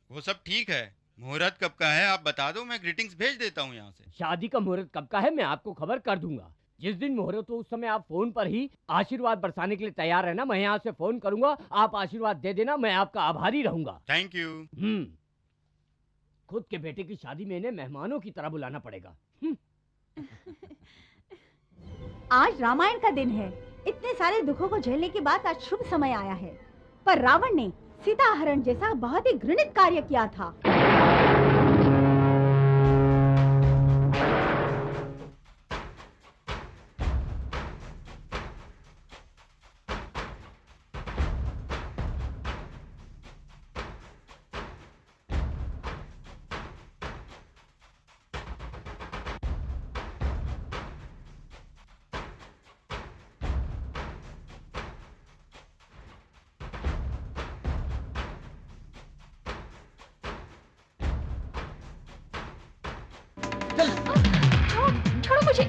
वो सब ठीक है, मुहूर्त कब का है आप बता दो, मैं ग्रीटिंग्स भेज देता हूँ यहाँ से। शादी का मुहूर्त कब का है मैं आपको खबर कर दूंगा। जिस दिन मुहूर्त हो उस समय आप फोन पर ही आशीर्वाद बरसाने के लिए तैयार रहना। मैं यहाँ से फोन करूंगा, आप आशीर्वाद दे देना, मैं आपका आभारी रहूंगा। Thank you. खुद के बेटे की शादी में इन्हें मेहमानों की तरह बुलाना पड़ेगा। आज रामायण का दिन है। इतने सारे दुखों को झेलने के बाद आज शुभ समय आया है। पर रावण ने सीता हरण जैसा बहुत ही घृणित कार्य किया था। छोड़ो मुझे,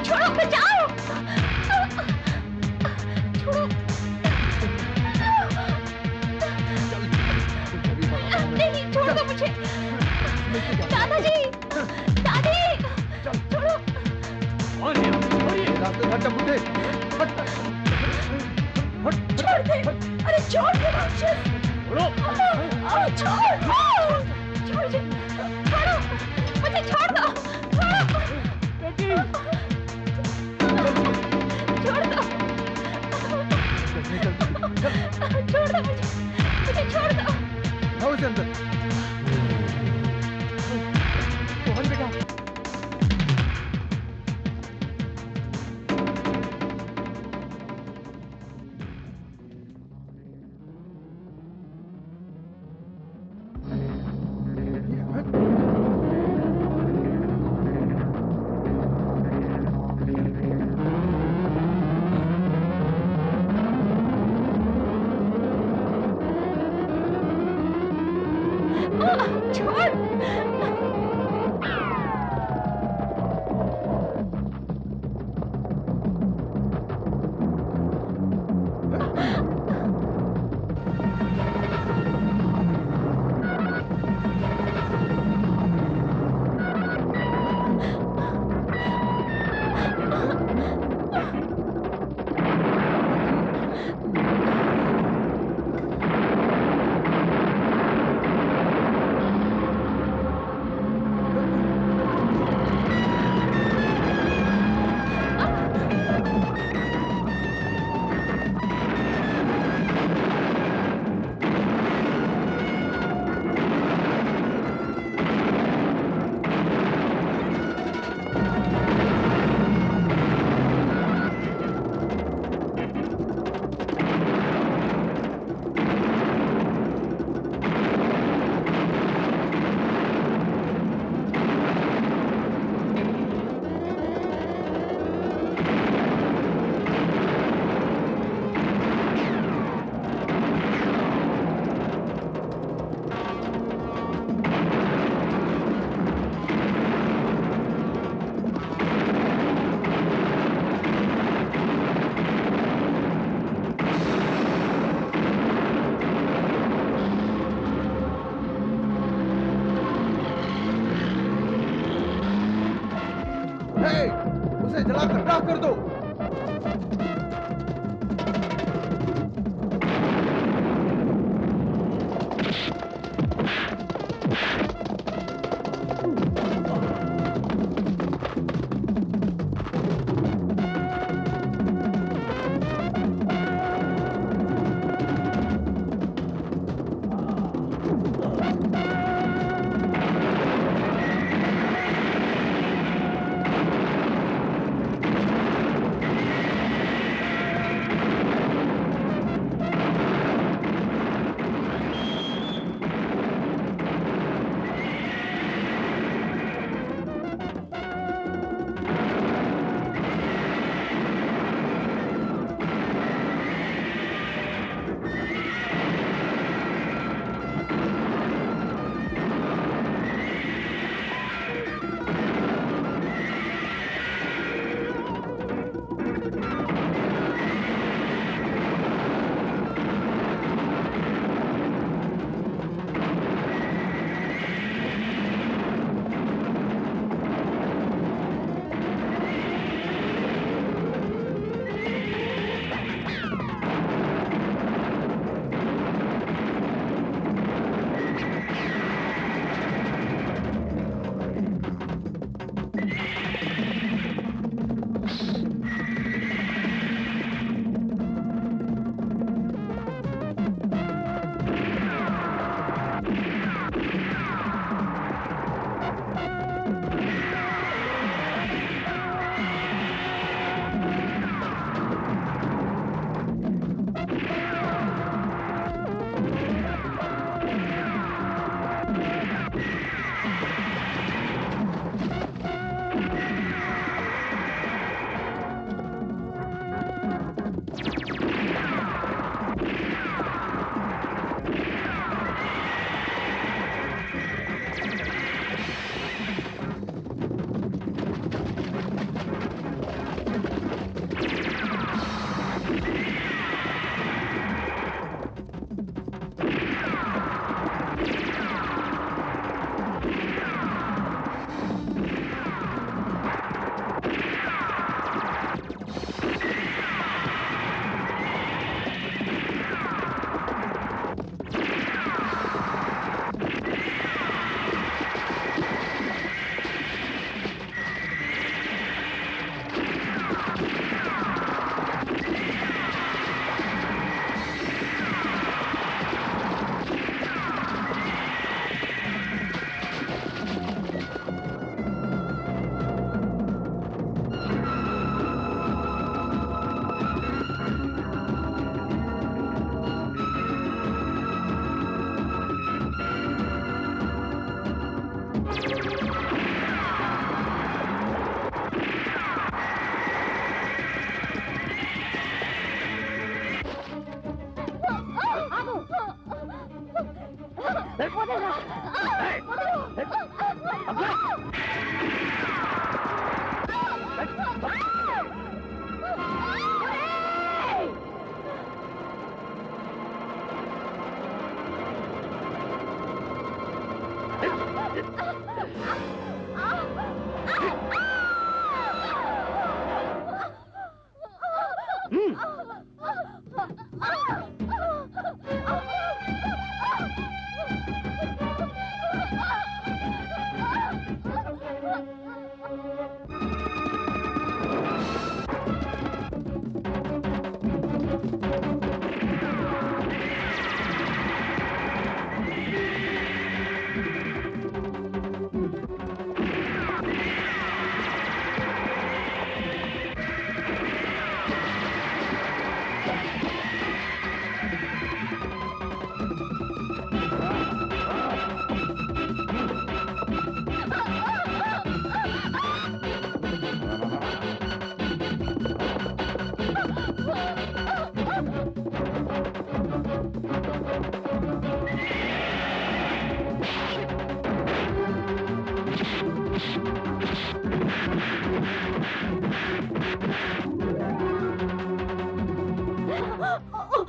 छोड़ो, बचाओ, छोड़ो, नहीं, छोड़ दो मुझे, दादाजी, दादी, छोड़ो, छोड़ दे, अरे छोड़ दे राक्षस, छोड़, छोड़ दे, छोड़ो, मुझे छोड़ दो, छोड़ दो, छोड़ दो मुझे छोड़ दो। आओ इसे अंदर। मोहन बेटा। उसे जलाकर राख कर दो।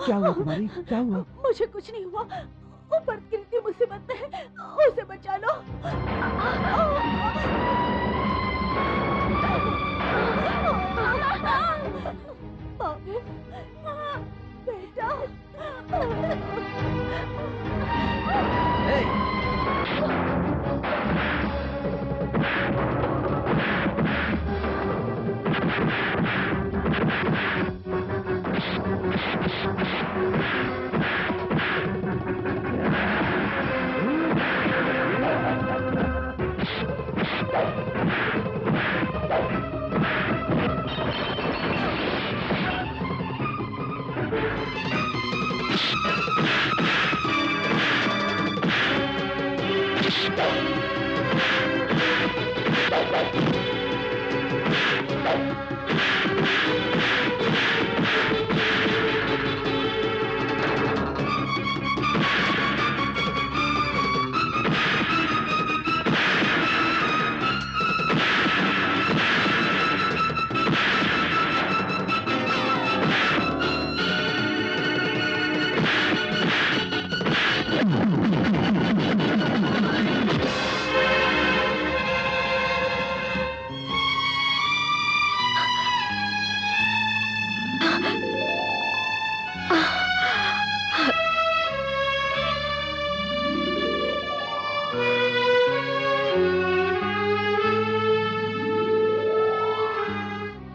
क्या हुआ तुम्हारी? क्या हुआ? मुझे कुछ नहीं हुआ। ऊपर गिरती मुसीबत में है, उसे बचा लो। बाबू, बेटा।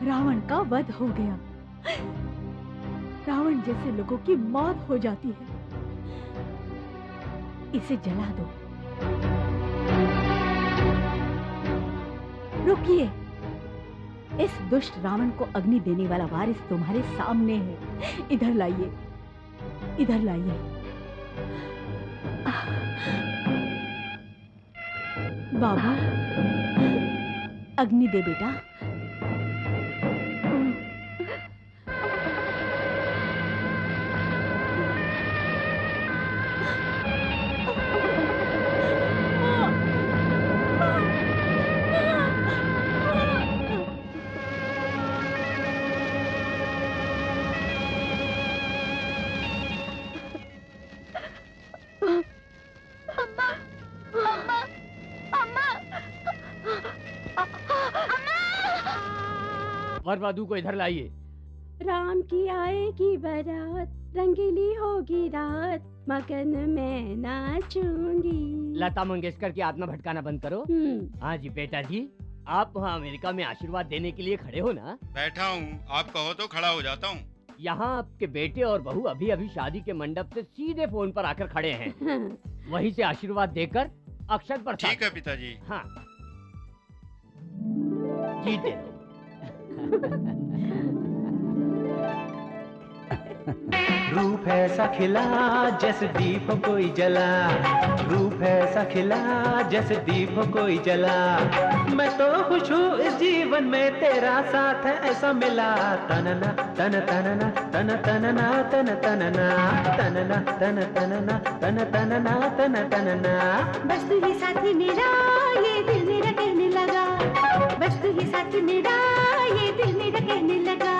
रावण का वध हो गया। रावण जैसे लोगों की मौत हो जाती है। इसे जला दो। रुकिए, इस दुष्ट रावण को अग्नि देने वाला वारिस तुम्हारे सामने है। इधर लाइए, इधर लाइए। बाबू, अग्नि दे बेटा। वरवधू को इधर लाइए। राम की आएगी बारात, रंगीली होगी रात, मगन में नाचूंगी। लता मंगेशकर की आत्मा भटकाना बंद करो। हाँ जी बेटा जी, आप वहाँ अमेरिका में आशीर्वाद देने के लिए खड़े हो ना? बैठा हूँ, आप कहो तो खड़ा हो जाता हूँ। यहाँ आपके बेटे और बहू अभी अभी शादी के मंडप से सीधे फोन पर आकर खड़े हैं। वहीं से आशीर्वाद देकर अक्षत पर। ठीक है पिताजी। हाँ, जीते रहो। रूप ऐसा खिला जैसे दीप कोई जला, रूप ऐसा ऐसा खिला जैसे दीप हो कोई जला। मैं तो खुश हूँ इस जीवन में तेरा साथ है ऐसा मिला। तनना तन तनना तन तनना तन तनना तनना तन तनना तन तनना तन तनना। बस तू ही साथी मेरा ये दिल मेरा कहने लगा, बस तू ही साथी मेरा ये दिल मेरा कहने लगा।